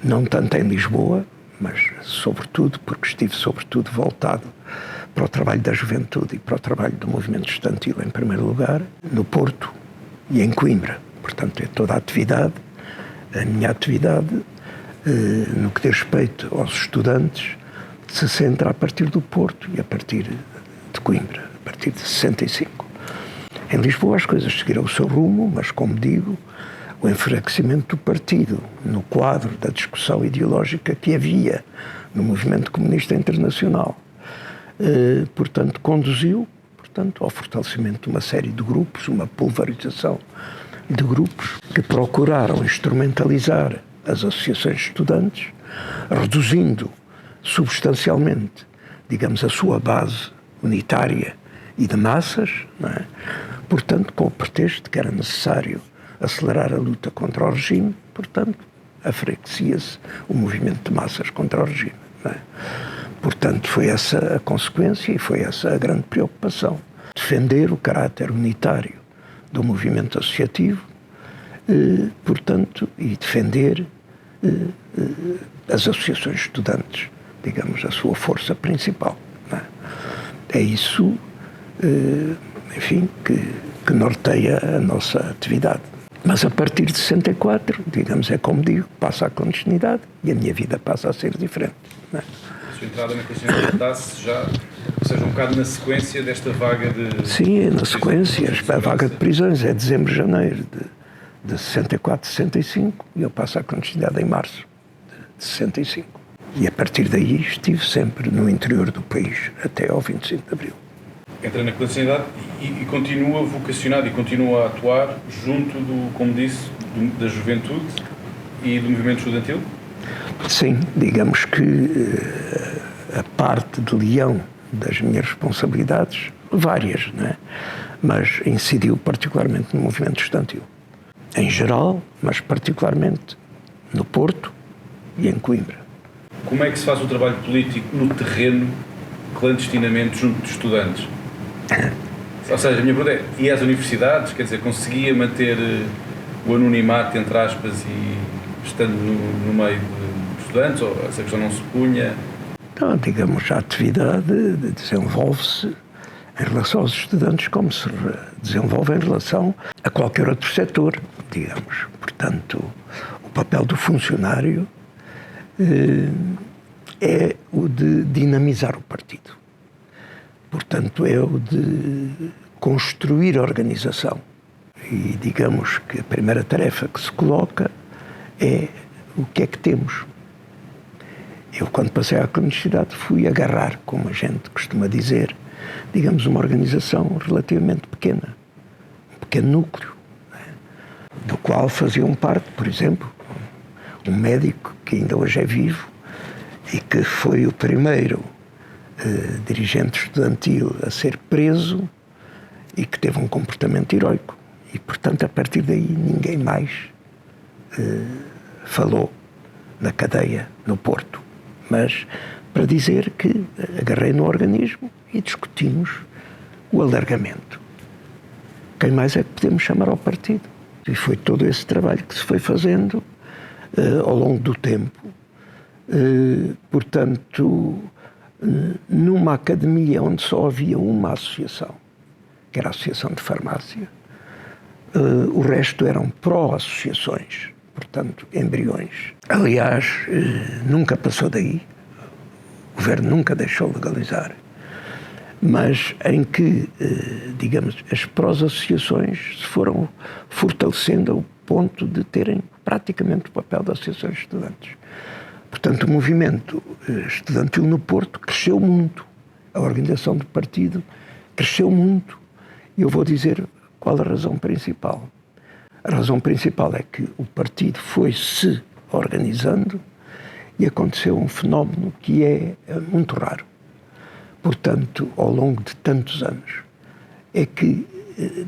Não tanto em Lisboa, mas sobretudo, porque estive sobretudo voltado para o trabalho da juventude e para o trabalho do movimento estudantil, em primeiro lugar, no Porto e em Coimbra. Portanto, é toda a minha atividade, no que diz respeito aos estudantes, se centra a partir do Porto e a partir de Coimbra, a partir de 65. Em Lisboa as coisas seguiram o seu rumo, mas, como digo, o enfraquecimento do partido no quadro da discussão ideológica que havia no movimento comunista internacional, portanto, conduziu, portanto, ao fortalecimento de uma série de grupos, uma pulverização de grupos que procuraram instrumentalizar as associações de estudantes, reduzindo substancialmente, digamos, a sua base unitária e de massas, não é? Portanto, com o pretexto de que era necessário acelerar a luta contra o regime, portanto, afrequecia-se o movimento de massas contra o regime, não é? Portanto, foi essa a consequência e foi essa a grande preocupação. Defender o caráter unitário do movimento associativo, portanto, e defender as associações de estudantes, digamos, a sua força principal, não é? É isso, enfim, que norteia a nossa atividade. Mas a partir de 64, digamos, é como digo, passa a clandestinidade e a minha vida passa a ser diferente, não é? A sua entrada na clandestinidade está-se já, ou seja, um bocado na sequência desta vaga de... Sim, é na sequência. A vaga de prisões é dezembro, janeiro de 64, 65 e eu passo a clandestinidade em março de 65. E a partir daí estive sempre no interior do país, até ao 25 de abril. Entra na clandestinidade e continua vocacionado e continua a atuar junto como disse, da juventude e do movimento estudantil? Sim, digamos que a parte de leão das minhas responsabilidades, várias, não é? Mas incidiu particularmente no movimento estudantil. Em geral, mas particularmente no Porto e em Coimbra. Como é que se faz o trabalho político no terreno, clandestinamente, junto de estudantes? Ou seja, a minha pergunta é, e às universidades, quer dizer, conseguia manter o anonimato, entre aspas, e estando no meio de estudantes, ou essa questão não se punha? Então, digamos, a atividade desenvolve-se em relação aos estudantes como se desenvolve em relação a qualquer outro setor, digamos. Portanto, o papel do funcionário é o de dinamizar o partido. Portanto, é o de construir a organização. E digamos que a primeira tarefa que se coloca é o que é que temos. Eu, quando passei à clandestinidade, fui agarrar, como a gente costuma dizer, digamos, uma organização relativamente pequena, um pequeno núcleo, do qual faziam parte, por exemplo, um médico que ainda hoje é vivo e que foi o primeiro dirigente estudantil a ser preso e que teve um comportamento heroico. E, portanto, a partir daí, ninguém mais falou na cadeia, no Porto. Mas para dizer que agarrei no organismo e discutimos o alargamento. Quem mais é que podemos chamar ao partido? E foi todo esse trabalho que se foi fazendo ao longo do tempo. Portanto, numa academia onde só havia uma associação, que era a Associação de Farmácia, o resto eram pró-associações, portanto, embriões. Aliás, nunca passou daí, o governo nunca deixou legalizar, mas em que, digamos, as pró-associações se foram fortalecendo ao ponto de terem praticamente o papel das associações de estudantes. Portanto, o movimento estudantil no Porto cresceu muito, a organização do partido cresceu muito, e eu vou dizer qual a razão principal. A razão principal é que o partido foi se organizando e aconteceu um fenómeno que é muito raro. Portanto, ao longo de tantos anos, é que,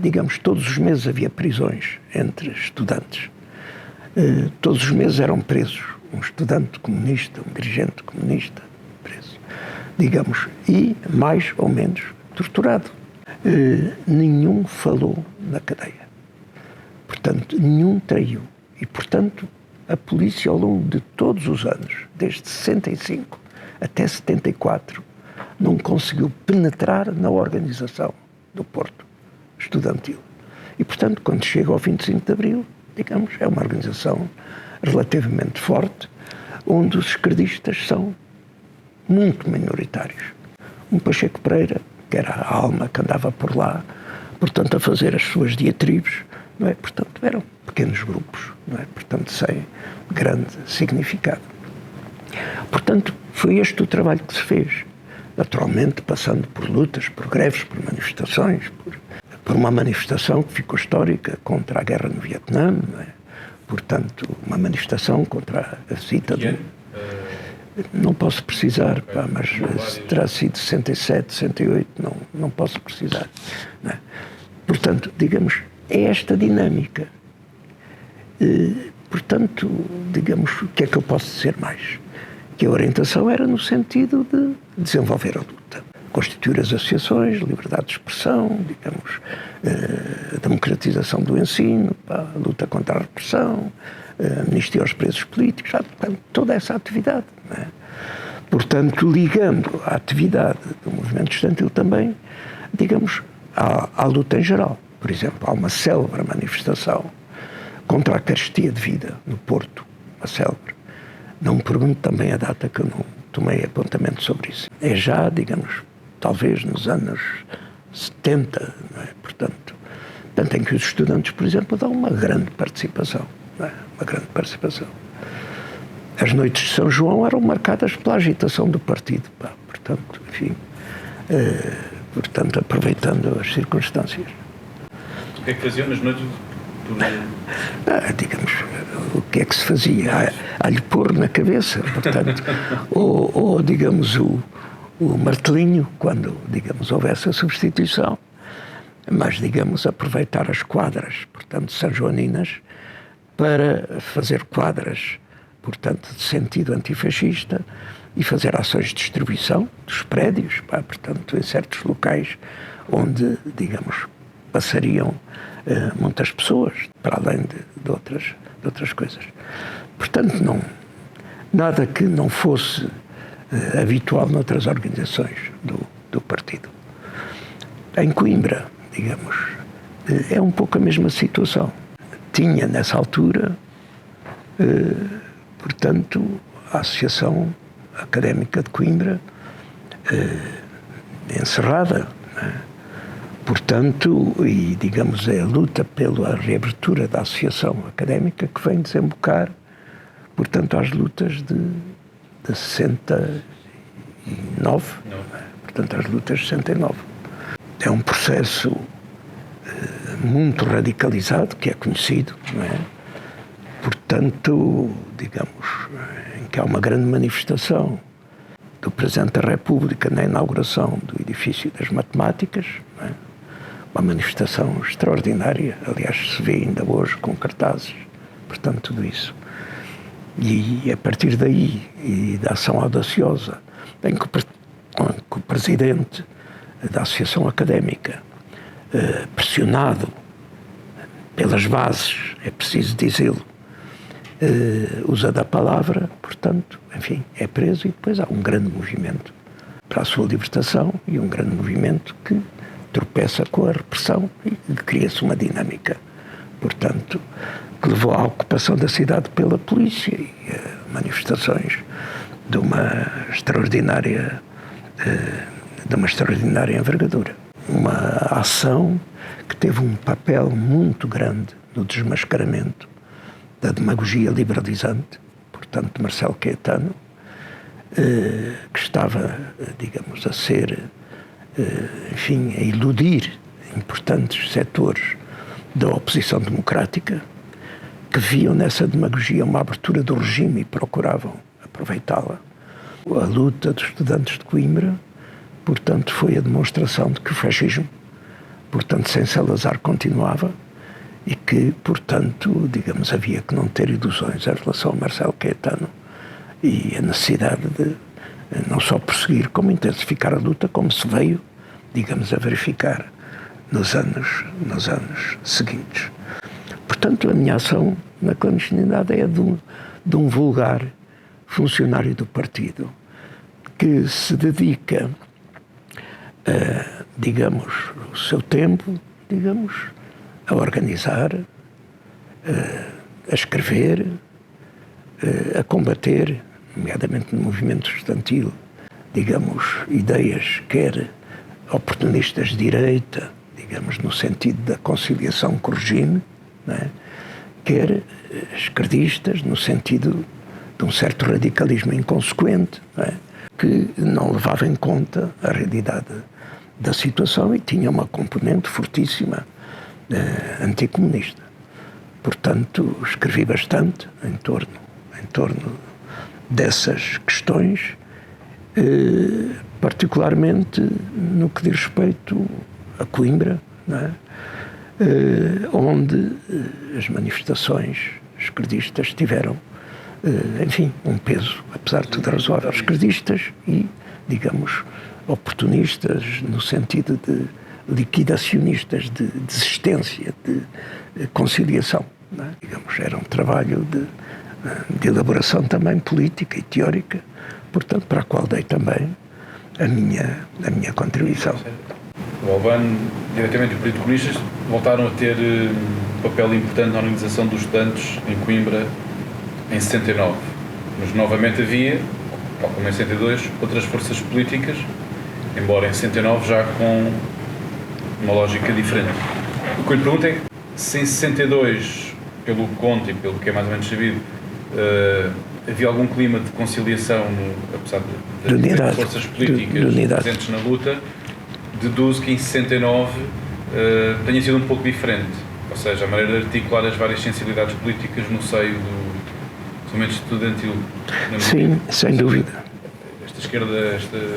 digamos, todos os meses havia prisões entre estudantes. Todos os meses eram presos um estudante comunista, um dirigente comunista preso, digamos, e mais ou menos torturado. Nenhum falou na cadeia. Portanto, nenhum traiu. E, portanto, a polícia, ao longo de todos os anos, desde 65 até 74, não conseguiu penetrar na organização do Porto estudantil. E, portanto, quando chega ao 25 de Abril, digamos, é uma organização relativamente forte, onde os esquerdistas são muito minoritários. Um Pacheco Pereira, que era a alma que andava por lá, portanto, a fazer as suas diatribes, não é? Portanto, eram pequenos grupos, não é? Portanto, sem grande significado. Portanto, foi este o trabalho que se fez. Naturalmente, passando por lutas, por greves, por manifestações, por uma manifestação que ficou histórica contra a guerra no Vietnã, não é? Portanto, uma manifestação contra a visita do... Não posso precisar, mas terá sido 67, 68, não posso precisar. Não é? Portanto, digamos, é esta dinâmica. Portanto, digamos, o que é que eu posso dizer mais? Que a orientação era no sentido de desenvolver a luta. Constituir as associações, liberdade de expressão, digamos, a democratização do ensino, a luta contra a repressão, a amnistia aos presos políticos, toda essa atividade. Não é? Portanto, ligando a atividade do movimento estudantil também, digamos, à luta em geral. Por exemplo, há uma célebre manifestação contra a carestia de vida no Porto, uma célebre. Não me pergunto também a data, que eu não tomei apontamento sobre isso. É já, digamos, talvez nos anos 70, não é? Portanto, tanto em que os estudantes, por exemplo, dão uma grande participação, não é? Uma grande participação. As noites de São João eram marcadas pela agitação do partido, portanto, enfim, portanto, aproveitando as circunstâncias. O que é que faziam nas noites digamos, o que é que se fazia? A-lhe pôr na cabeça, portanto, ou digamos, o martelinho, quando, digamos, houvesse a substituição, mas, digamos, aproveitar as quadras, portanto, sanjoaninas, para fazer quadras, portanto, de sentido antifascista e fazer ações de distribuição dos prédios, portanto, em certos locais onde, digamos, passariam muitas pessoas, para além de outras coisas. Portanto, nada que não fosse habitual noutras organizações do partido. Em Coimbra, digamos, é um pouco a mesma situação. Tinha, nessa altura, portanto, a Associação Académica de Coimbra, encerrada, não é? Portanto, e digamos, é a luta pela reabertura da associação académica que vem desembocar, portanto, às lutas de 69, portanto, às lutas de 69. É um processo muito radicalizado, que é conhecido, não é? Portanto, digamos, em que há uma grande manifestação do Presidente da República na inauguração do edifício das matemáticas, não é? Uma manifestação extraordinária, aliás, se vê ainda hoje com cartazes, portanto, tudo isso. E a partir daí, e da ação audaciosa, em que o Presidente da Associação Académica, pressionado pelas bases, é preciso dizê-lo, usa da palavra, portanto, enfim, é preso, e depois há um grande movimento para a sua libertação e um grande movimento que tropeça com a repressão e cria-se uma dinâmica, portanto, que levou à ocupação da cidade pela polícia e a manifestações de uma extraordinária envergadura. Uma ação que teve um papel muito grande no desmascaramento da demagogia liberalizante, portanto, de Marcelo Caetano, que estava, digamos, a ser, enfim, a iludir importantes setores da oposição democrática, que viam nessa demagogia uma abertura do regime e procuravam aproveitá-la. A luta dos estudantes de Coimbra, portanto, foi a demonstração de que o fascismo, portanto, sem Salazar continuava e que, portanto, digamos, havia que não ter ilusões em relação a Marcelo Caetano e a necessidade de não só prosseguir, como intensificar a luta, como se veio, digamos, a verificar nos anos seguintes. Portanto, a minha ação na clandestinidade é de um vulgar funcionário do partido que se dedica digamos, o seu tempo, digamos, a organizar, a escrever, a combater, nomeadamente no movimento estudantil, digamos, ideias quer oportunistas de direita, digamos, no sentido da conciliação com o regime, não é? Quer esquerdistas, no sentido de um certo radicalismo inconsequente, não é? Que não levava em conta a realidade da situação e tinha uma componente fortíssima anticomunista. Portanto, escrevi bastante em torno dessas questões, particularmente no que diz respeito a Coimbra, não é? Onde as manifestações esquerdistas tiveram, enfim, um peso, apesar de tudo razoável, esquerdistas e, digamos, oportunistas no sentido de liquidacionistas, de desistência, de conciliação, não é? Digamos, era um trabalho de elaboração também política e teórica, portanto, para a qual dei também a minha contribuição. O Albano, diretamente os Partido Comunistas, voltaram a ter um papel importante na organização dos estudantes em Coimbra em 79. Mas novamente havia, tal como em 72, outras forças políticas, embora em 69 já com uma lógica diferente. O que eu lhe pergunto é se em 62, pelo que conto e pelo que é mais ou menos sabido, havia algum clima de conciliação, apesar das forças políticas presentes na luta, deduzo que em 69 tenha sido um pouco diferente, ou seja, a maneira de articular as várias sensibilidades políticas no seio do movimento estudantil. Sim, sem dúvida.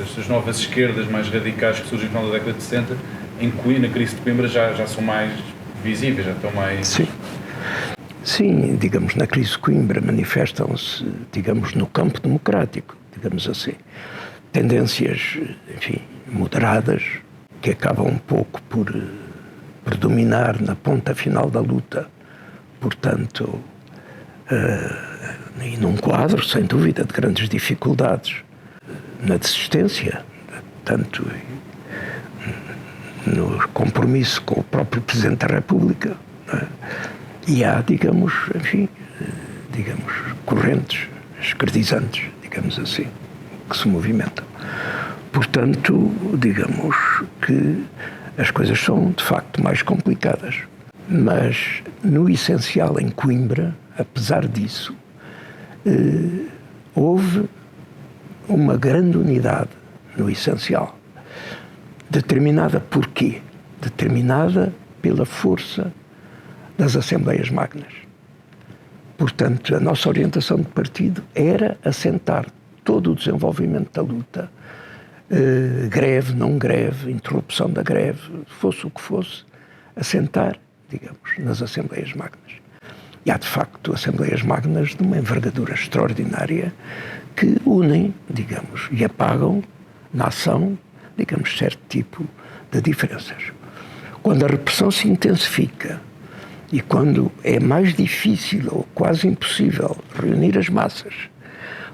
Estas novas esquerdas mais radicais que surgem no final da década de 60, na crise de Coimbra já são mais visíveis, já estão mais... Sim. Sim, digamos, na crise de Coimbra manifestam-se, digamos, no campo democrático, digamos assim, tendências, enfim, moderadas, que acabam um pouco por predominar na ponta final da luta, portanto, e num quadro, sem dúvida, de grandes dificuldades na desistência, tanto no compromisso com o próprio Presidente da República, não é? E há, digamos, enfim, correntes esquerdizantes, digamos assim, que se movimentam. portanto, digamos que as coisas são, de facto, mais complicadas. Mas, no essencial, em Coimbra, apesar disso, houve uma grande unidade, no essencial. Determinada por quê? Determinada pela força das Assembleias Magnas. Portanto, a nossa orientação de partido era assentar todo o desenvolvimento da luta, greve, não greve, interrupção da greve, fosse o que fosse, assentar, digamos, nas Assembleias Magnas. E há, de facto, Assembleias Magnas de uma envergadura extraordinária que unem, digamos, e apagam na ação, digamos, certo tipo de diferenças. Quando a repressão se intensifica e quando é mais difícil ou quase impossível reunir as massas,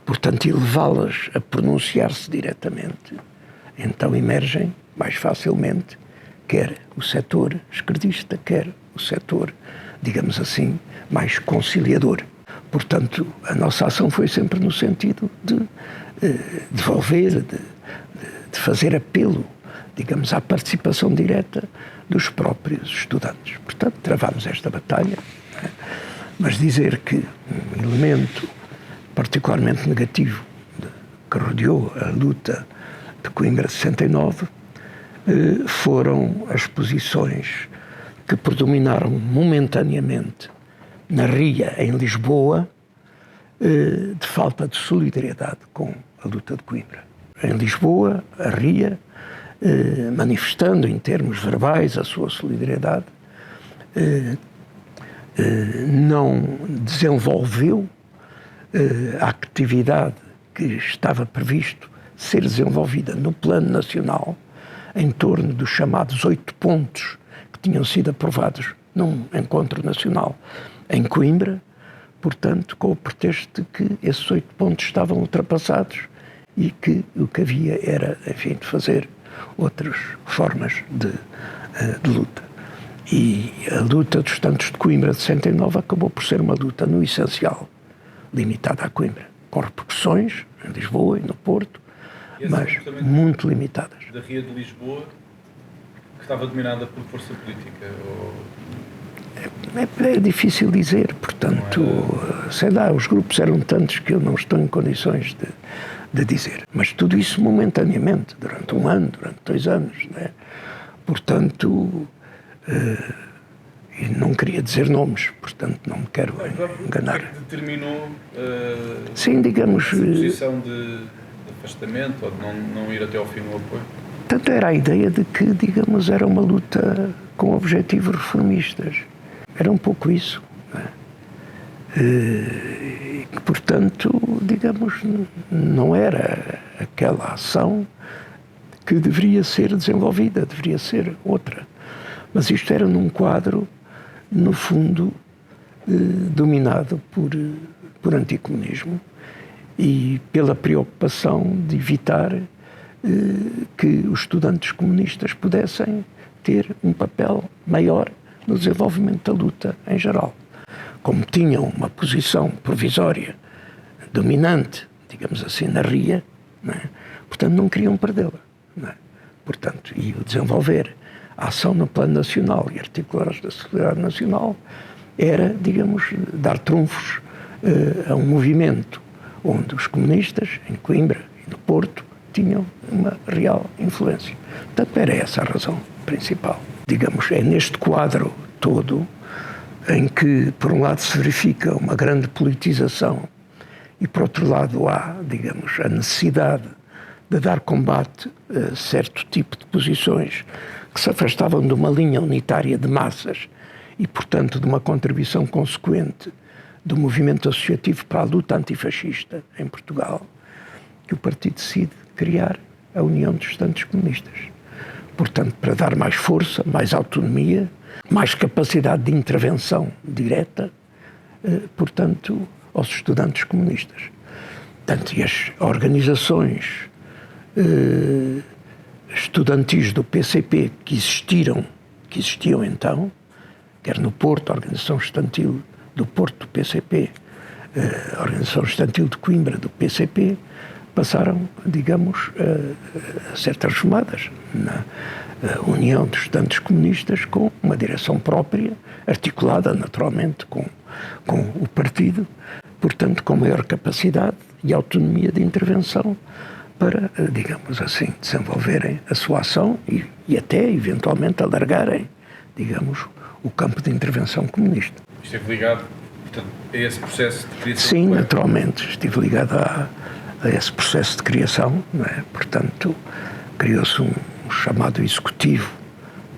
portanto, e levá-las a pronunciar-se diretamente, então emergem mais facilmente quer o setor esquerdista, quer o setor, digamos assim, mais conciliador. Portanto, a nossa ação foi sempre no sentido de devolver, de fazer apelo, digamos, à participação direta dos próprios estudantes. Portanto, travámos esta batalha, né? Mas dizer que um elemento particularmente negativo que rodeou a luta de Coimbra 69 foram as posições que predominaram momentaneamente na RIA, em Lisboa, de falta de solidariedade com a luta de Coimbra. Em Lisboa, a RIA, manifestando em termos verbais a sua solidariedade, não desenvolveu a atividade que estava previsto ser desenvolvida no plano nacional em torno dos chamados 8 pontos que tinham sido aprovados num encontro nacional em Coimbra, portanto, com o pretexto de que esses 8 pontos estavam ultrapassados e que o que havia era, enfim, de fazer outras formas de luta. E a luta dos estudantes de Coimbra de 69 acabou por ser uma luta, no essencial, limitada a Coimbra, com repercussões em Lisboa e no Porto, mas muito limitadas. Da RIA de Lisboa, que estava dominada por força política? Ou... É difícil dizer, portanto, sei lá, os grupos eram tantos que eu não estou em condições de dizer. Mas tudo isso momentaneamente, durante um ano, durante 2 anos, né? Portanto, e não queria dizer nomes, portanto não me quero enganar. O que é que determinou sim, digamos, essa posição de afastamento ou de não ir até ao fim no apoio? Tanto era a ideia de que, digamos, era uma luta com objetivos reformistas. Era um pouco isso. Né? E que, portanto, digamos, não era aquela ação que deveria ser desenvolvida, deveria ser outra. Mas isto era num quadro, no fundo, dominado por anticomunismo e pela preocupação de evitar que os estudantes comunistas pudessem ter um papel maior no desenvolvimento da luta em geral. Como tinham uma posição provisória, dominante, digamos assim, na RIA, né? Portanto, não queriam perdê-la. Né? Portanto, e o desenvolver a ação no plano nacional e articular da solidariedade nacional era, digamos, dar trunfos a um movimento onde os comunistas, em Coimbra e no Porto, tinham uma real influência. Portanto, era essa a razão principal. Digamos, é neste quadro todo em que, por um lado, se verifica uma grande politização e, por outro lado, há, digamos, a necessidade de dar combate a certo tipo de posições que se afastavam de uma linha unitária de massas e, portanto, de uma contribuição consequente do movimento associativo para a luta antifascista em Portugal, que o partido decide criar a União dos Estudantes Comunistas. Portanto, para dar mais força, mais autonomia, mais capacidade de intervenção direta, portanto, aos estudantes comunistas. Portanto, e as organizações estudantis do PCP que existiam então, quer no Porto, a Organização Estudantil do Porto do PCP, a Organização Estudantil de Coimbra do PCP, passaram, digamos, a ser transformadas na União dos Estudantes Comunistas, com uma direção própria, articulada naturalmente com o partido, portanto com maior capacidade e autonomia de intervenção para, digamos assim, desenvolverem a sua ação e até, eventualmente, alargarem, digamos, o campo de intervenção comunista. Esteve ligado, portanto, a esse processo de criação? Sim, naturalmente, estive ligado a esse processo de criação, não é? Portanto, criou-se um chamado executivo,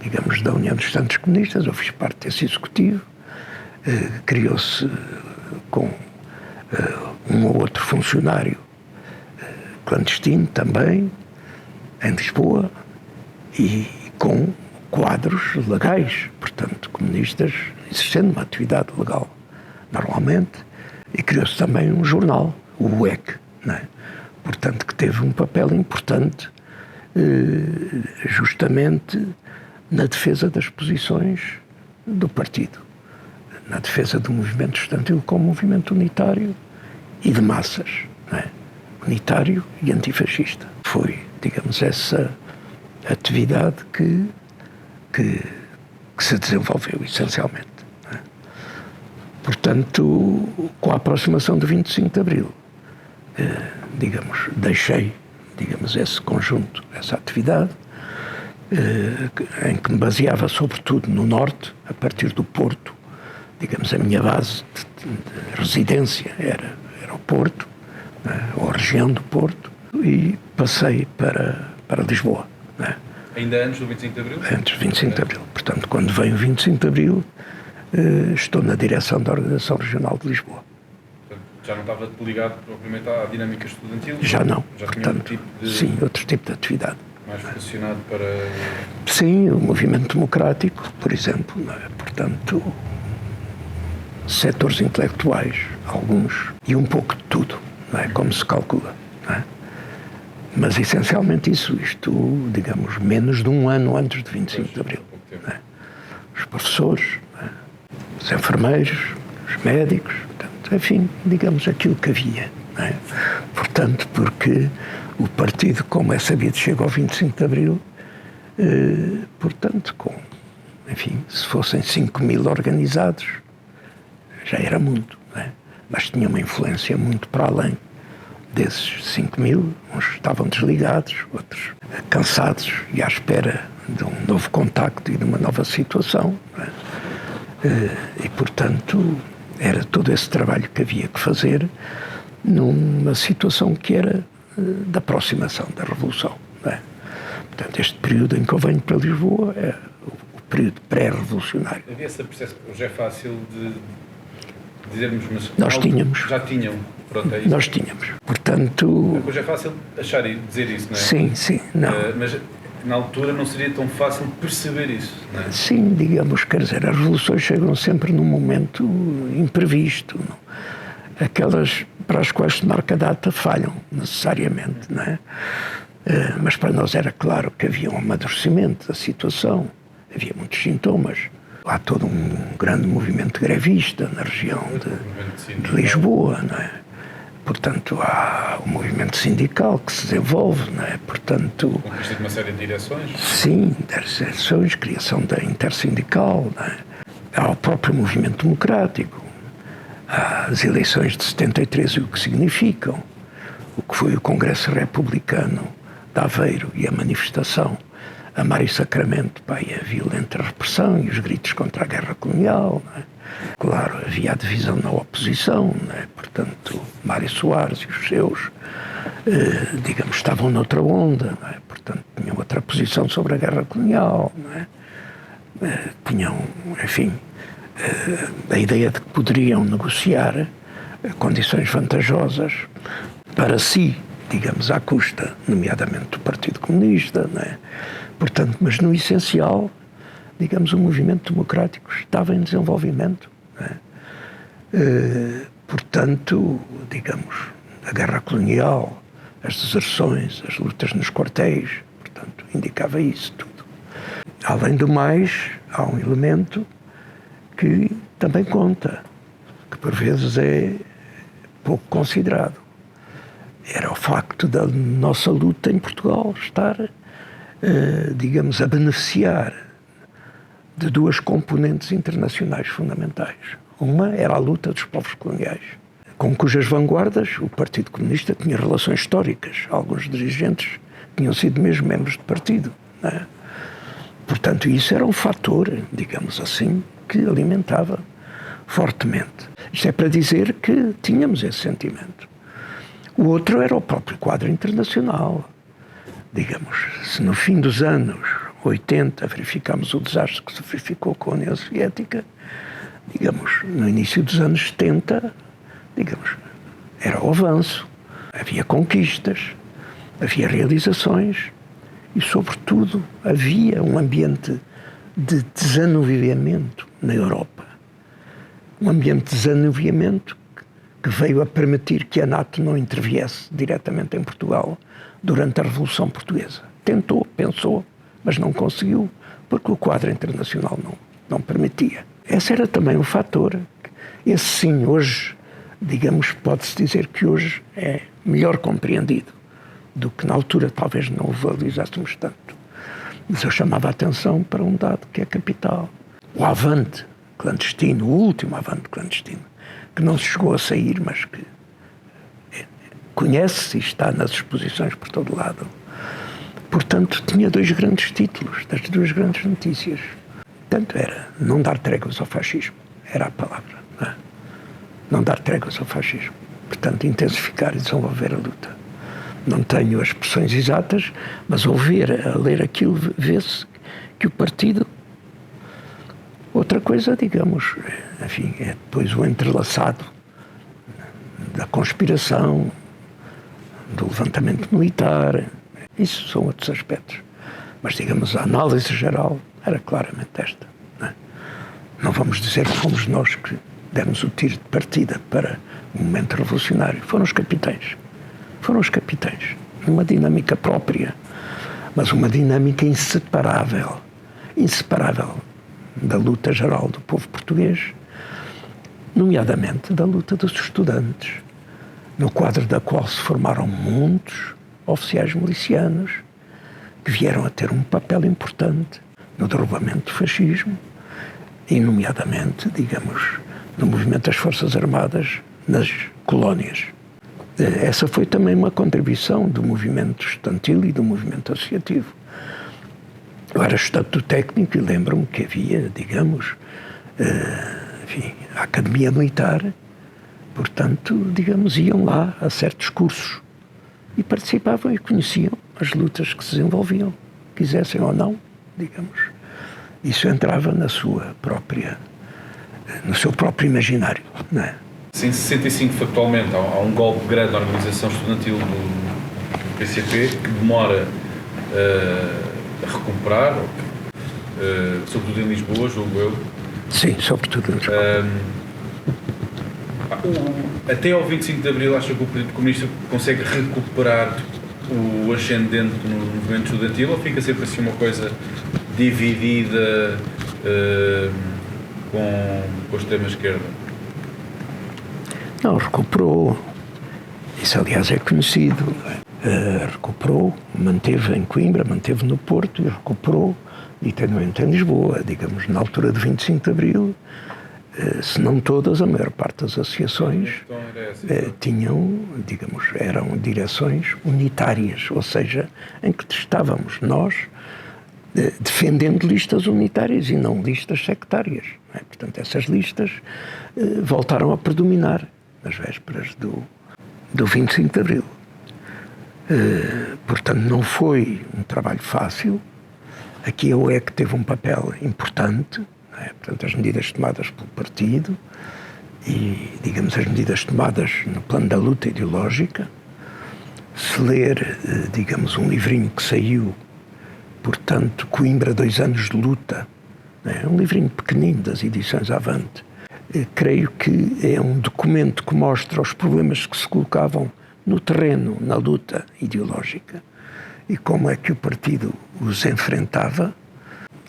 digamos, da União dos Estudantes Comunistas. Eu fiz parte desse executivo. Criou-se com um ou outro funcionário clandestino também, em Lisboa, e com quadros legais, portanto, comunistas, existendo uma atividade legal normalmente, e criou-se também um jornal, o UEC, não é? Portanto, que teve um papel importante justamente na defesa das posições do partido, na defesa do movimento estudantil como movimento unitário e de massas, não é? Unitário e antifascista. Foi, digamos, essa atividade que se desenvolveu essencialmente, não é? Portanto, com a aproximação do 25 de Abril, digamos, deixei, digamos, esse conjunto, essa atividade, em que me baseava sobretudo no Norte, a partir do Porto. Digamos, a minha base de residência era o Porto, ou a região do Porto, e passei para Lisboa. Né? Ainda antes do 25 de Abril? Antes do 25 de Abril. Portanto, quando veio o 25 de Abril, estou na direção da Organização Regional de Lisboa. Portanto, já não estava ligado propriamente à dinâmica estudantil? Já não. Já portanto, tinha outro tipo de... Sim, outro tipo de atividade. Mais vocacionado para... Sim, o movimento democrático, por exemplo. Não é? Portanto, setores intelectuais, alguns, e um pouco de tudo, não é? Como se calcula. Não é? Mas essencialmente isto, digamos, menos de um ano antes de 25 de Abril. Não é? Os professores, não é? Os enfermeiros, os médicos, portanto, enfim, digamos aquilo que havia. Não é? Portanto, porque o partido, como é sabido, chega ao 25 de Abril, portanto, enfim, se fossem 5.000 organizados, já era muito, não é? Mas tinha uma influência muito para além desses 5.000. Uns estavam desligados, outros cansados e à espera de um novo contacto e de uma nova situação, não é? E, portanto, era todo esse trabalho que havia que fazer numa situação que era da aproximação da Revolução, não é? Portanto, este período em que eu venho para Lisboa é o período pré-revolucionário. Havia essa percepção, hoje é fácil de dizermos, mas... Nós tínhamos. Já tinham, pronto, é isso. Nós tínhamos. Portanto... Hoje é fácil achar e dizer isso, não é? Sim, sim, não. Mas na altura não seria tão fácil perceber isso, não é? Sim, digamos, quer dizer, as revoluções chegam sempre num momento imprevisto. Não? Aquelas para as quais se marca a data falham, necessariamente, não é? Mas para nós era claro que havia um amadurecimento da situação, havia muitos sintomas. Há todo um grande movimento grevista na região de Lisboa, não é? Portanto, há um movimento sindical que se desenvolve, não é? Portanto... Conquista de uma série de direções? Sim, direções, criação da intersindical, não é? Há o próprio movimento democrático, há as eleições de 73 e o que significam, o que foi o Congresso Republicano de Aveiro e a manifestação a Mário Sacramento, e a violenta repressão e os gritos contra a guerra colonial, não é? Claro, havia a divisão na oposição, não é? Portanto, Mário Soares e os seus, digamos, estavam noutra onda, não é? Portanto, tinham outra posição sobre a guerra colonial, não é? Tinham, enfim, a ideia de que poderiam negociar condições vantajosas para si, digamos, à custa, nomeadamente do Partido Comunista, não é? Portanto, mas no essencial, digamos, o movimento democrático estava em desenvolvimento, não é? Portanto, digamos, a guerra colonial, as deserções, as lutas nos quartéis, portanto, indicava isso tudo. Além do mais, há um elemento que também conta, que por vezes é pouco considerado, era o facto da nossa luta em Portugal estar, digamos, a beneficiar de duas componentes internacionais fundamentais. Uma era a luta dos povos coloniais, com cujas vanguardas o Partido Comunista tinha relações históricas. Alguns dirigentes tinham sido mesmo membros do partido, não é? Portanto, isso era um fator, digamos assim, que alimentava fortemente. Isto é para dizer que tínhamos esse sentimento. O outro era o próprio quadro internacional. Digamos, se no fim dos anos 80 verificamos o desastre que se verificou com a União Soviética, digamos, no início dos anos 70, digamos, era o avanço. Havia conquistas, havia realizações e, sobretudo, havia um ambiente de desanuviamento na Europa. Um ambiente de desanuviamento que veio a permitir que a NATO não interviesse diretamente em Portugal durante a Revolução Portuguesa. Tentou, pensou, mas não conseguiu, porque o quadro internacional não permitia. Esse era também um fator. Esse sim, hoje, digamos, pode-se dizer que hoje é melhor compreendido do que na altura talvez não o valorizássemos tanto. Mas eu chamava a atenção para um dado que é capital. O avante clandestino, o último avante clandestino, que não se chegou a sair, mas que conhece-se e está nas exposições por todo lado. Portanto, tinha dois grandes títulos, das duas grandes notícias. Portanto, era não dar tréguas ao fascismo, era a palavra. Não é? Não dar tréguas ao fascismo. Portanto, intensificar e desenvolver a luta. Não tenho as expressões exatas, mas ao ler aquilo, vê-se que o partido... Outra coisa, digamos, enfim, é depois o entrelaçado da conspiração, do levantamento militar. Isso são outros aspectos. Mas, digamos, a análise geral era claramente esta. Não vamos dizer que fomos nós que demos o tiro de partida para o momento revolucionário. Foram os capitães. Foram os capitães. Uma dinâmica própria, mas uma dinâmica inseparável da luta geral do povo português, nomeadamente da luta dos estudantes, no quadro da qual se formaram muitos oficiais milicianos que vieram a ter um papel importante no derrubamento do fascismo e, nomeadamente, digamos, no movimento das Forças Armadas nas colónias. Essa foi também uma contribuição do movimento estudantil e do movimento associativo. Eu era estudante do técnico e lembro-me que havia, digamos, enfim, a Academia Militar, portanto, digamos, iam lá a certos cursos e participavam e conheciam as lutas que se desenvolviam, quisessem ou não, digamos. Isso entrava no seu próprio imaginário, não é? Em 65, factualmente, há um golpe grande na organização estudantil do PCP que demora a recuperar, sobretudo em Lisboa, julgo eu. Sim, sobretudo em Lisboa. Até ao 25 de Abril, acho que o Partido Comunista consegue recuperar o ascendente no movimento estudantil, ou fica sempre assim uma coisa dividida com a extrema-esquerda? Não, recuperou. Isso, aliás, é conhecido. Recuperou, manteve em Coimbra, manteve no Porto e recuperou literalmente em Lisboa. Digamos, na altura de 25 de Abril, se não todas, a maior parte das associações tinham, digamos, eram direções unitárias, ou seja, em que estávamos nós defendendo listas unitárias e não listas sectárias. Não é? Portanto, essas listas voltaram a predominar nas vésperas do 25 de Abril. Portanto, não foi um trabalho fácil. Aqui a UEC teve um papel importante, não é? Portanto, as medidas tomadas pelo partido e, digamos, as medidas tomadas no plano da luta ideológica. Se ler, digamos, um livrinho que saiu, portanto, Coimbra, 2 anos de luta, não é? Um livrinho pequenino das edições Avante, creio que é um documento que mostra os problemas que se colocavam no terreno, na luta ideológica, e como é que o partido os enfrentava.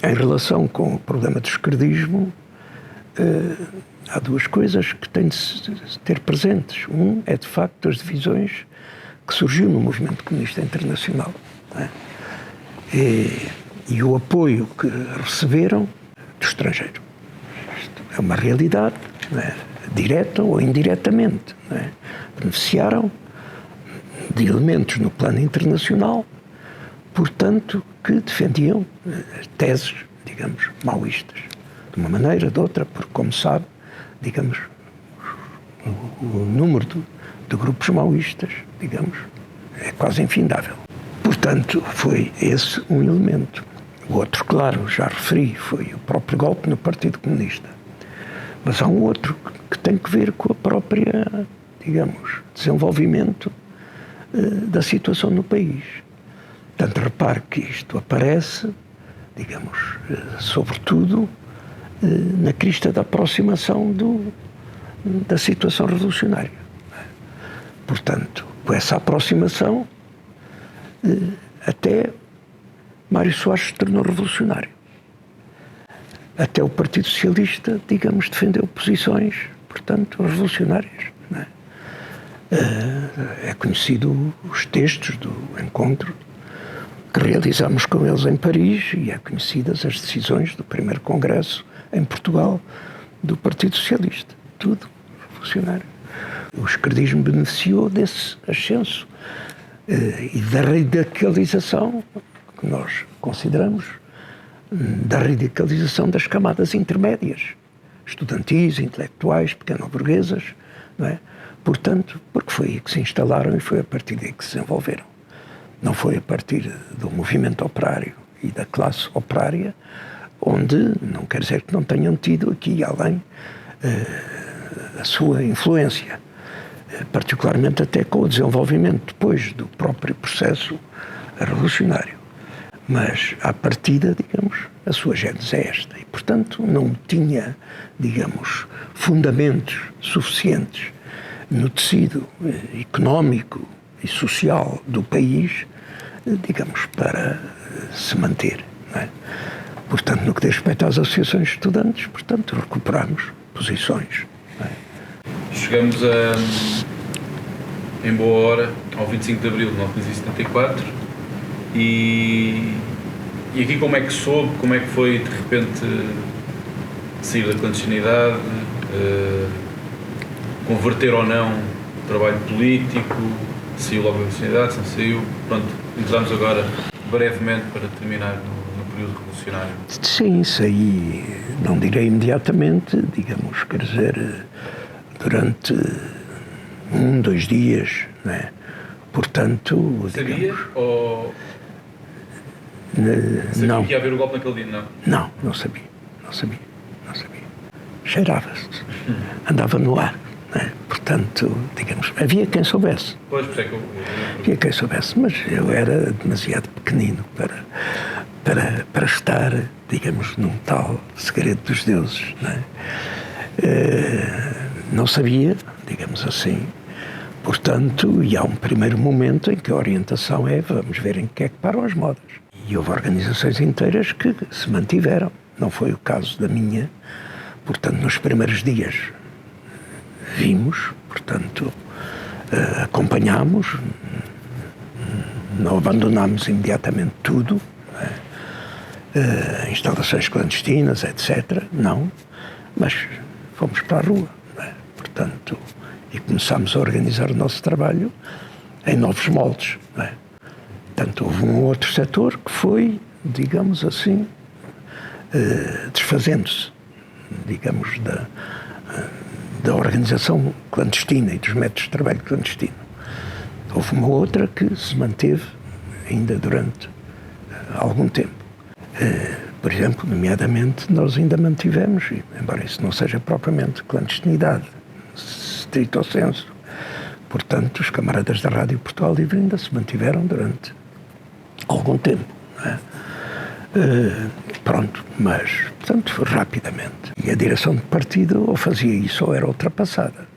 Em relação com o problema do esquerdismo, há duas coisas que têm de se ter presentes. Um é, de facto, as divisões que surgiu no movimento comunista internacional, não é? E o apoio que receberam do estrangeiro. Isto é uma realidade, não é? Direta ou indiretamente, não é? Beneficiaram de elementos no plano internacional, portanto, que defendiam teses, digamos, maoístas. De uma maneira ou de outra, porque, como sabe, digamos, o número de grupos maoístas, digamos, é quase infindável. Portanto, foi esse um elemento. O outro, claro, já referi, foi o próprio golpe no Partido Comunista. Mas há um outro que tem que ver com a própria, digamos, desenvolvimento da situação no país. Portanto, repare que isto aparece, digamos, sobretudo na crista da aproximação da situação revolucionária. Portanto, com essa aproximação, até Mário Soares se tornou revolucionário. Até o Partido Socialista, digamos, defendeu posições, portanto, revolucionárias. Não é? É conhecido os textos do encontro que realizámos com eles em Paris e é conhecidas as decisões do primeiro congresso em Portugal do Partido Socialista. Tudo revolucionário. O esquerdismo beneficiou desse ascenso e da radicalização que nós consideramos, da radicalização das camadas intermédias, estudantis, intelectuais, pequeno-burguesas, não é? Portanto, porque foi aí que se instalaram e foi a partir daí que se desenvolveram. Não foi a partir do movimento operário e da classe operária, onde, não quer dizer que não tenham tido aqui além a sua influência, particularmente até com o desenvolvimento depois do próprio processo revolucionário. Mas, à partida, digamos, a sua gênese é esta. E, portanto, não tinha, digamos, fundamentos suficientes no tecido económico e social do país, digamos, para se manter. Não é? Portanto, no que diz respeito às associações de estudantes, portanto, recuperamos posições. Não é? Chegamos em boa hora ao 25 de abril de 1974 e aqui como é que soube, como é que foi de repente sair da clandestinidade, converter ou não o trabalho político, saiu logo da clandestinidade, se não saiu, pronto, entramos agora brevemente para terminar no período revolucionário. Sim, saí, não direi imediatamente, digamos, quer dizer, durante 2 dias, não é? Portanto, sabia digamos, ou sabia não. que ia haver o golpe naquele dia? Não. Não sabia. Cheirava-se, andava no ar, não é? Portanto, digamos, havia quem soubesse. Pois, por isso é que Havia quem soubesse, mas eu era demasiado pequenino para estar, digamos, num tal segredo dos deuses, não é? Não sabia, digamos assim. Portanto, e há um primeiro momento em que a orientação é vamos ver em que é que param as modas. E houve organizações inteiras que se mantiveram. Não foi o caso da minha. Portanto, nos primeiros dias vimos, portanto, acompanhámos, não abandonámos imediatamente tudo, instalações clandestinas, etc. Não, mas fomos para a rua, não é? Portanto, e começámos a organizar o nosso trabalho em novos moldes, não é? Portanto, houve um outro setor que foi, digamos assim, desfazendo-se, digamos, da organização clandestina e dos métodos de trabalho clandestino. Houve uma outra que se manteve ainda durante algum tempo. Por exemplo, nomeadamente, nós ainda mantivemos, embora isso não seja propriamente clandestinidade, stricto sensu, portanto, os camaradas da Rádio Portugal Livre ainda se mantiveram durante algum tempo, não é? Pronto, mas, portanto, rapidamente. E a direção de partido ou fazia isso ou era ultrapassada.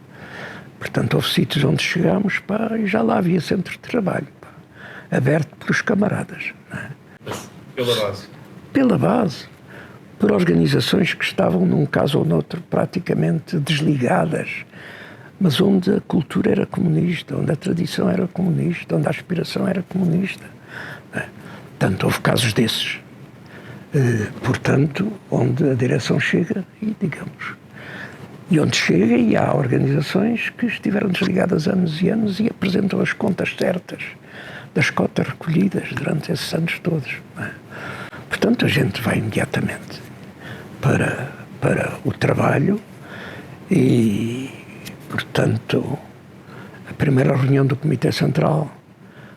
Portanto, houve sítios onde chegámos, e já lá havia centro de trabalho, aberto pelos camaradas. Não é? Pela base? Pela base. Por organizações que estavam, num caso ou noutro, praticamente desligadas mas onde a cultura era comunista, onde a tradição era comunista, onde a aspiração era comunista. Portanto, houve casos desses. Portanto, onde a direção chega e, digamos, e onde chega, e há organizações que estiveram desligadas anos e anos e apresentam as contas certas das cotas recolhidas durante esses anos todos. Portanto, a gente vai imediatamente para o trabalho e, portanto, a primeira reunião do Comitê Central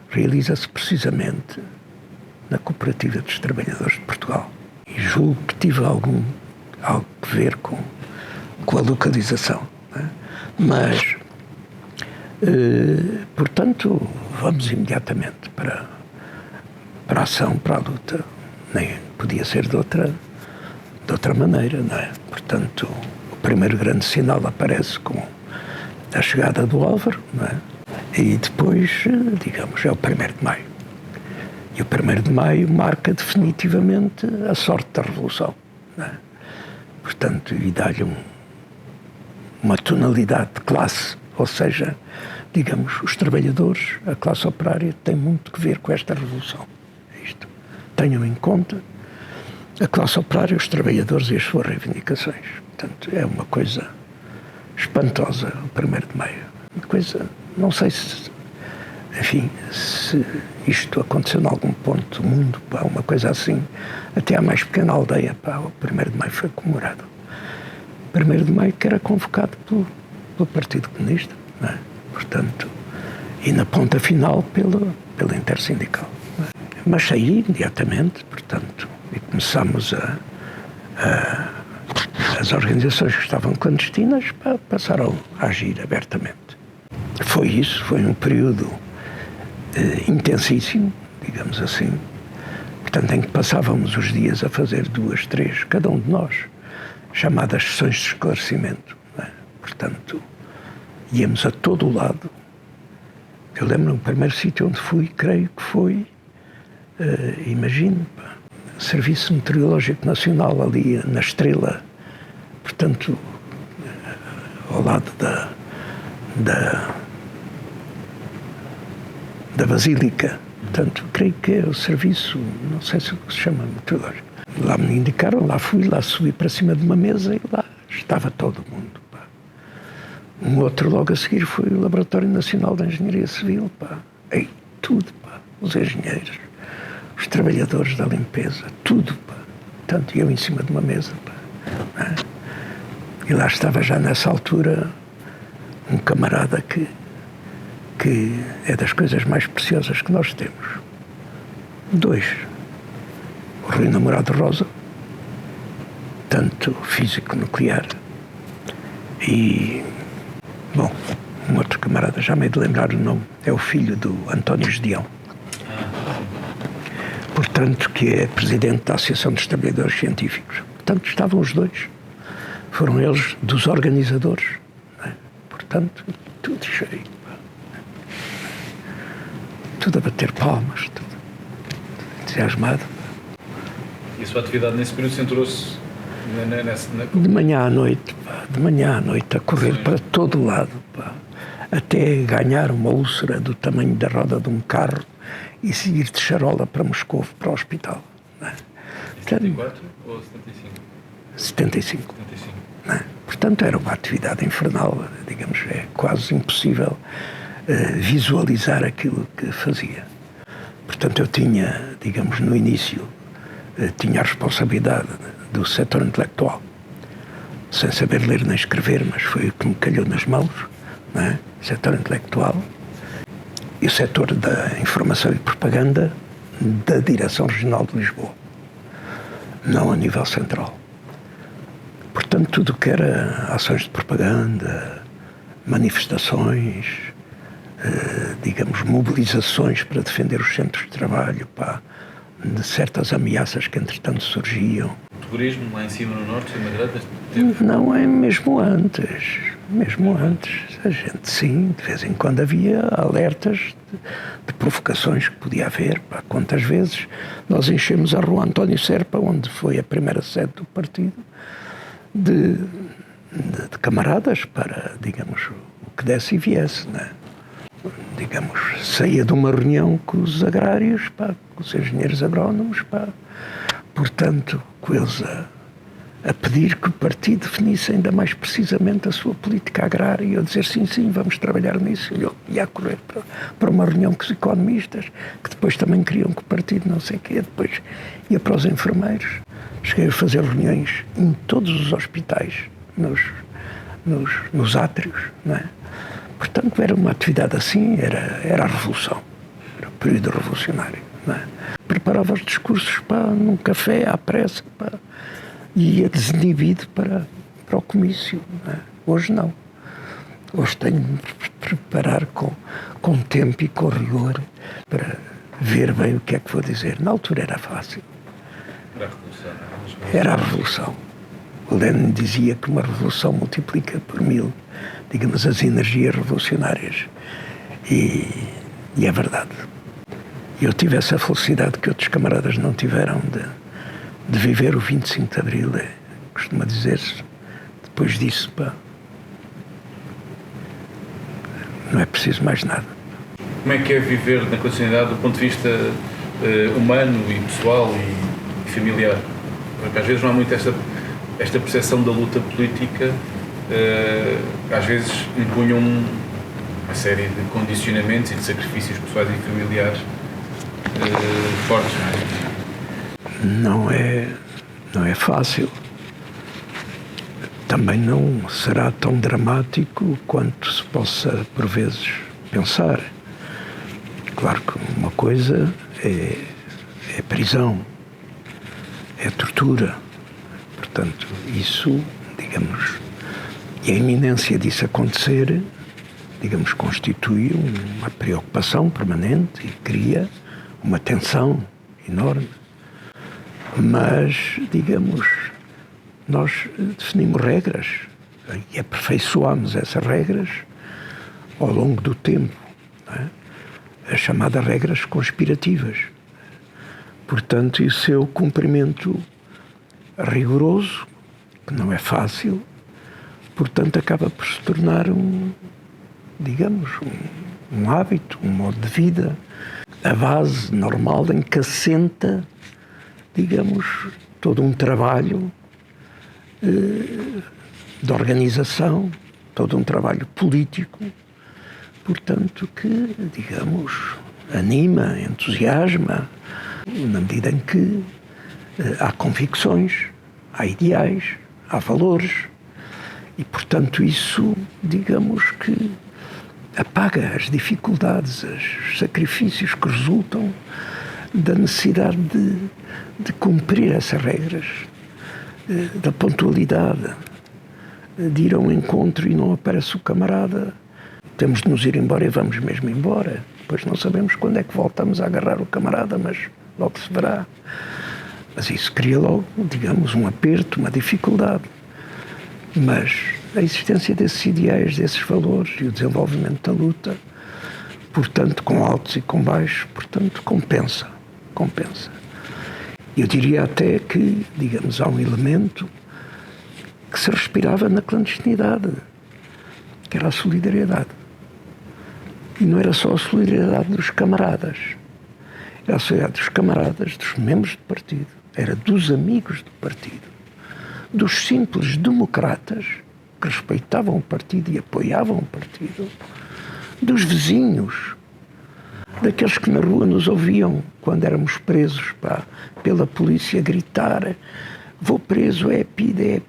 realiza-se precisamente na Cooperativa dos Trabalhadores de Portugal. E julgo que tive algo a ver com a localização. Mas, portanto, vamos imediatamente para a ação, para a luta. Nem podia ser de outra maneira, não é? Portanto, o primeiro grande sinal aparece com a chegada do Álvaro, não é? E depois, digamos, é o 1º de Maio. E o 1º de Maio marca definitivamente a sorte da Revolução, não é? Portanto, e dá-lhe uma tonalidade de classe, ou seja, digamos, os trabalhadores, a classe operária tem muito que ver com esta Revolução. Isto. Tenham em conta a classe operária, os trabalhadores e as suas reivindicações. Portanto, é uma coisa espantosa, o 1º de Maio. Uma coisa, não sei se, enfim, se isto aconteceu em algum ponto do mundo, pá, uma coisa assim, até a mais pequena aldeia, pá, o 1º de Maio foi comemorado. O 1º de Maio que era convocado pelo Partido Comunista, não é? Portanto, e na ponta final pela Intersindical. Mas saí imediatamente, portanto, e começámos as organizações que estavam clandestinas passaram a agir abertamente. Foi isso, foi um período intensíssimo, digamos assim, portanto, em que passávamos os dias a fazer 2, 3, cada um de nós, chamadas sessões de esclarecimento, não é? Portanto, íamos a todo o lado. Eu lembro no primeiro sítio onde fui, creio que foi, imagino, Serviço Meteorológico Nacional, ali na Estrela, portanto, ao lado da Basílica. Portanto, creio que é o serviço, não sei se se chama meteorológico. Lá me indicaram, lá fui, lá subi para cima de uma mesa e lá estava todo mundo. Pá. Um outro logo a seguir foi o Laboratório Nacional de Engenharia Civil. Pá. Ei, tudo, pá. Os engenheiros, os trabalhadores da limpeza, tudo. Pá. Portanto, eu em cima de uma mesa. Pá. E lá estava já nessa altura um camarada que é das coisas mais preciosas que nós temos. 2, o Rui Namorado Rosa, tanto físico nuclear, e, bom, um outro camarada, já me hei de lembrar o nome, é o filho do António Gedeão, portanto, que é presidente da Associação dos Trabalhadores Científicos. Portanto, estavam os 2, foram eles dos organizadores, não é? Portanto, tudo cheio, tudo a bater palmas, tudo entusiasmado. E a sua atividade nesse período centrou-se de manhã à noite, pá, de manhã à noite, a correr para todo o lado, pá, até ganhar uma úlcera do tamanho da roda de um carro e seguir de charola para Moscou, para o hospital. Não é? 74 ou 75? 75. Não é? Portanto, era uma atividade infernal, digamos, é quase impossível visualizar aquilo que fazia. Portanto, eu tinha, digamos, no início, tinha a responsabilidade do setor intelectual, sem saber ler nem escrever, mas foi o que me calhou nas mãos, não é? Setor intelectual e o setor da informação e propaganda da Direção Regional de Lisboa, não a nível central. Portanto, tudo o que era ações de propaganda, manifestações, digamos, mobilizações para defender os centros de trabalho, pá, de certas ameaças que entretanto surgiam. O terrorismo lá em cima no norte, em Madeira? Não, é mesmo antes. A gente, sim, de vez em quando havia alertas de provocações que podia haver. Pá, quantas vezes nós enchemos a rua António Serpa, onde foi a primeira sede do partido, de camaradas para, digamos, o que desse e viesse, não é? Digamos, saía de uma reunião com os agrários, pá, com os engenheiros agrónomos, pá, portanto, com eles a pedir que o partido definisse ainda mais precisamente a sua política agrária e eu dizer sim, vamos trabalhar nisso. E eu ia a correr para uma reunião com os economistas, que depois também queriam que o partido não sei o quê, depois ia para os enfermeiros. Cheguei a fazer reuniões em todos os hospitais, nos átrios, não é? Portanto, era uma atividade assim, era a revolução, era o período revolucionário, não é? Preparava os discursos, pá, num café, à pressa, pá, e ia desinibido para o comício, não é? Hoje não. Hoje tenho de me preparar com tempo e com rigor para ver bem o que é que vou dizer. Na altura era fácil. Era a revolução. O Lenin dizia que uma revolução multiplica por 1000, digamos, as energias revolucionárias. E é verdade. Eu tive essa felicidade que outros camaradas não tiveram de viver o 25 de Abril. Costuma dizer-se, depois disso, pá, não é preciso mais nada. Como é que é viver na clandestinidade do ponto de vista humano e pessoal e familiar? Porque às vezes não há muito esta percepção da luta política, às vezes impunham uma série de condicionamentos e de sacrifícios pessoais e familiares fortes, não é? Não é fácil. Também não será tão dramático quanto se possa, por vezes, pensar. Claro que uma coisa é prisão, é tortura. Portanto, isso, digamos, e a iminência disso acontecer, digamos, constitui uma preocupação permanente e cria uma tensão enorme. Mas, digamos, nós definimos regras e aperfeiçoamos essas regras ao longo do tempo, não é? As chamadas regras conspirativas. Portanto, e o seu cumprimento rigoroso, que não é fácil, portanto, acaba por se tornar um hábito, um modo de vida, a base normal em que assenta, digamos, todo um trabalho de organização, todo um trabalho político, portanto, que, digamos, anima, entusiasma, na medida em que há convicções, há ideais, há valores, e, portanto, isso, digamos que apaga as dificuldades, os sacrifícios que resultam da necessidade de cumprir essas regras, da pontualidade, de ir a um encontro e não aparece o camarada, temos de nos ir embora e vamos mesmo embora. Depois não sabemos quando é que voltamos a agarrar o camarada, mas logo se verá. Mas isso cria logo, digamos, um aperto, uma dificuldade. Mas a existência desses ideais, desses valores e o desenvolvimento da luta, portanto, com altos e com baixos, portanto, compensa. Eu diria até que, digamos, há um elemento que se respirava na clandestinidade, que era a solidariedade. E não era só a solidariedade dos camaradas, era a solidariedade dos camaradas, dos membros do partido, era dos amigos do partido, dos simples democratas que respeitavam o partido e apoiavam o partido, dos vizinhos, daqueles que na rua nos ouviam quando éramos presos pela polícia gritar: vou preso, é PIDE.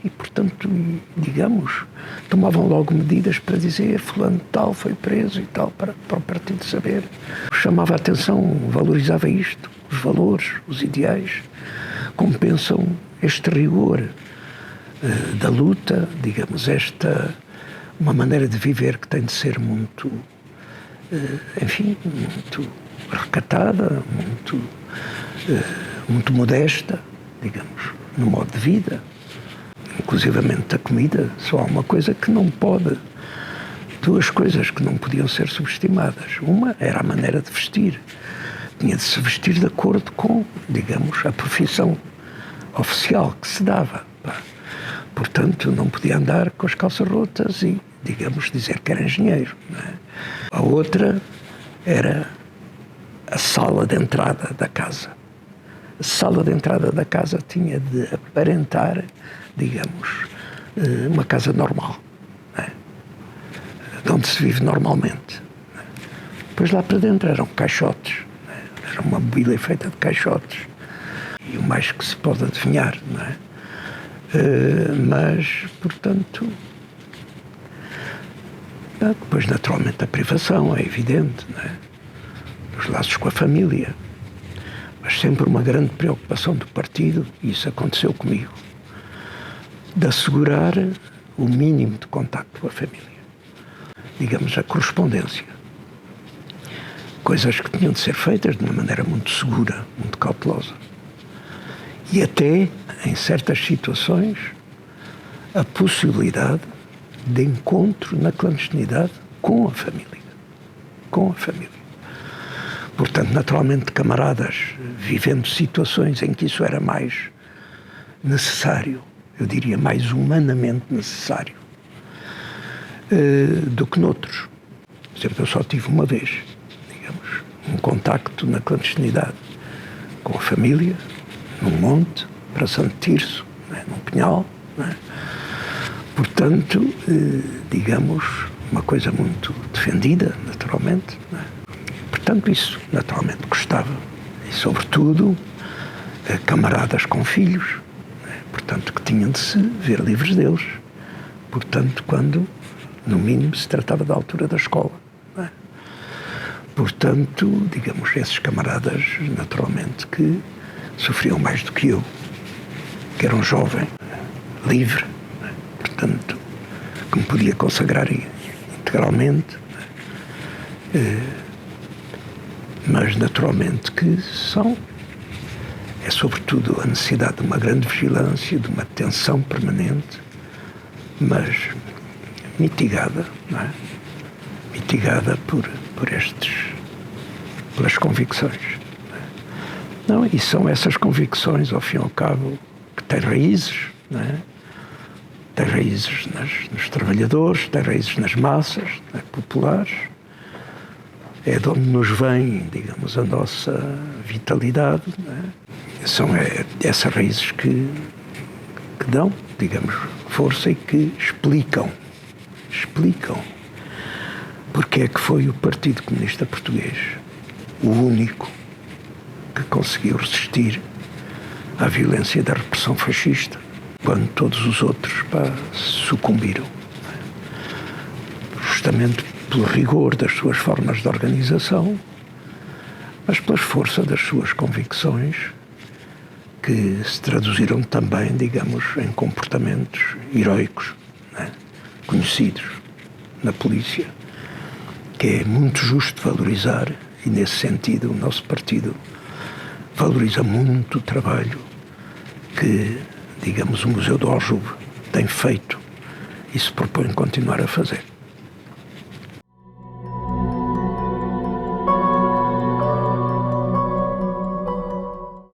E, portanto, digamos, tomavam logo medidas para dizer fulano tal foi preso e tal, para o partido saber. Chamava a atenção, valorizava isto, os valores, os ideais, compensam este rigor da luta, digamos, uma maneira de viver que tem de ser muito, muito recatada, muito modesta, digamos, no modo de vida. Inclusivamente a comida, só há uma coisa que não pode, duas coisas que não podiam ser subestimadas. Uma era a maneira de vestir. Tinha de se vestir de acordo com, digamos, a profissão oficial que se dava. Portanto, não podia andar com as calças rotas e digamos, dizer que era engenheiro. Não é? A outra era a sala de entrada da casa. A sala de entrada da casa tinha de aparentar, digamos, uma casa normal, não é? De onde se vive normalmente. Não é? Depois lá para dentro eram caixotes, não é? Era uma mobília feita de caixotes. E o mais que se pode adivinhar, não é? Mas, portanto, depois naturalmente a privação, é evidente, não é? Os laços com a família, mas sempre uma grande preocupação do partido, e isso aconteceu comigo, de assegurar o mínimo de contacto com a família, digamos, a correspondência, coisas que tinham de ser feitas de uma maneira muito segura, muito cautelosa, e até, em certas situações, a possibilidade de encontro na clandestinidade com a família. Com a família. Portanto, naturalmente, camaradas vivendo situações em que isso era mais necessário, eu diria mais humanamente necessário, do que noutros. Por exemplo, eu só tive uma vez, digamos, um contacto na clandestinidade com a família, num monte, para Santo Tirso, não é? Num pinhal, não é? Portanto, digamos, uma coisa muito defendida, naturalmente, não é? Portanto, isso naturalmente gostava. E, sobretudo, camaradas com filhos, não é? Portanto, que tinham de se ver livres deles. Portanto, quando, no mínimo, se tratava da altura da escola, não é? Portanto, digamos, esses camaradas, naturalmente, que sofriam mais do que eu, que era um jovem, livre, não é? Portanto, que me podia consagrar integralmente, não é? Mas naturalmente que é sobretudo a necessidade de uma grande vigilância, de uma atenção permanente, mas mitigada, não é? Mitigada pelas convicções. Não, e são essas convicções, ao fim e ao cabo, que têm raízes, não é? Têm raízes nos trabalhadores, têm raízes nas massas, não é? Populares. É de onde nos vem, digamos, a nossa vitalidade, não é? São essas raízes que dão, digamos, força e que explicam porque é que foi o Partido Comunista Português o único que conseguiu resistir à violência da repressão fascista, quando todos os outros sucumbiram. Justamente pelo rigor das suas formas de organização, mas pela força das suas convicções, que se traduziram também, digamos, em comportamentos heroicos, né? Conhecidos na polícia, que é muito justo valorizar, e nesse sentido o nosso partido valoriza muito o trabalho que, digamos, o Museu do Aljube tem feito e se propõe continuar a fazer.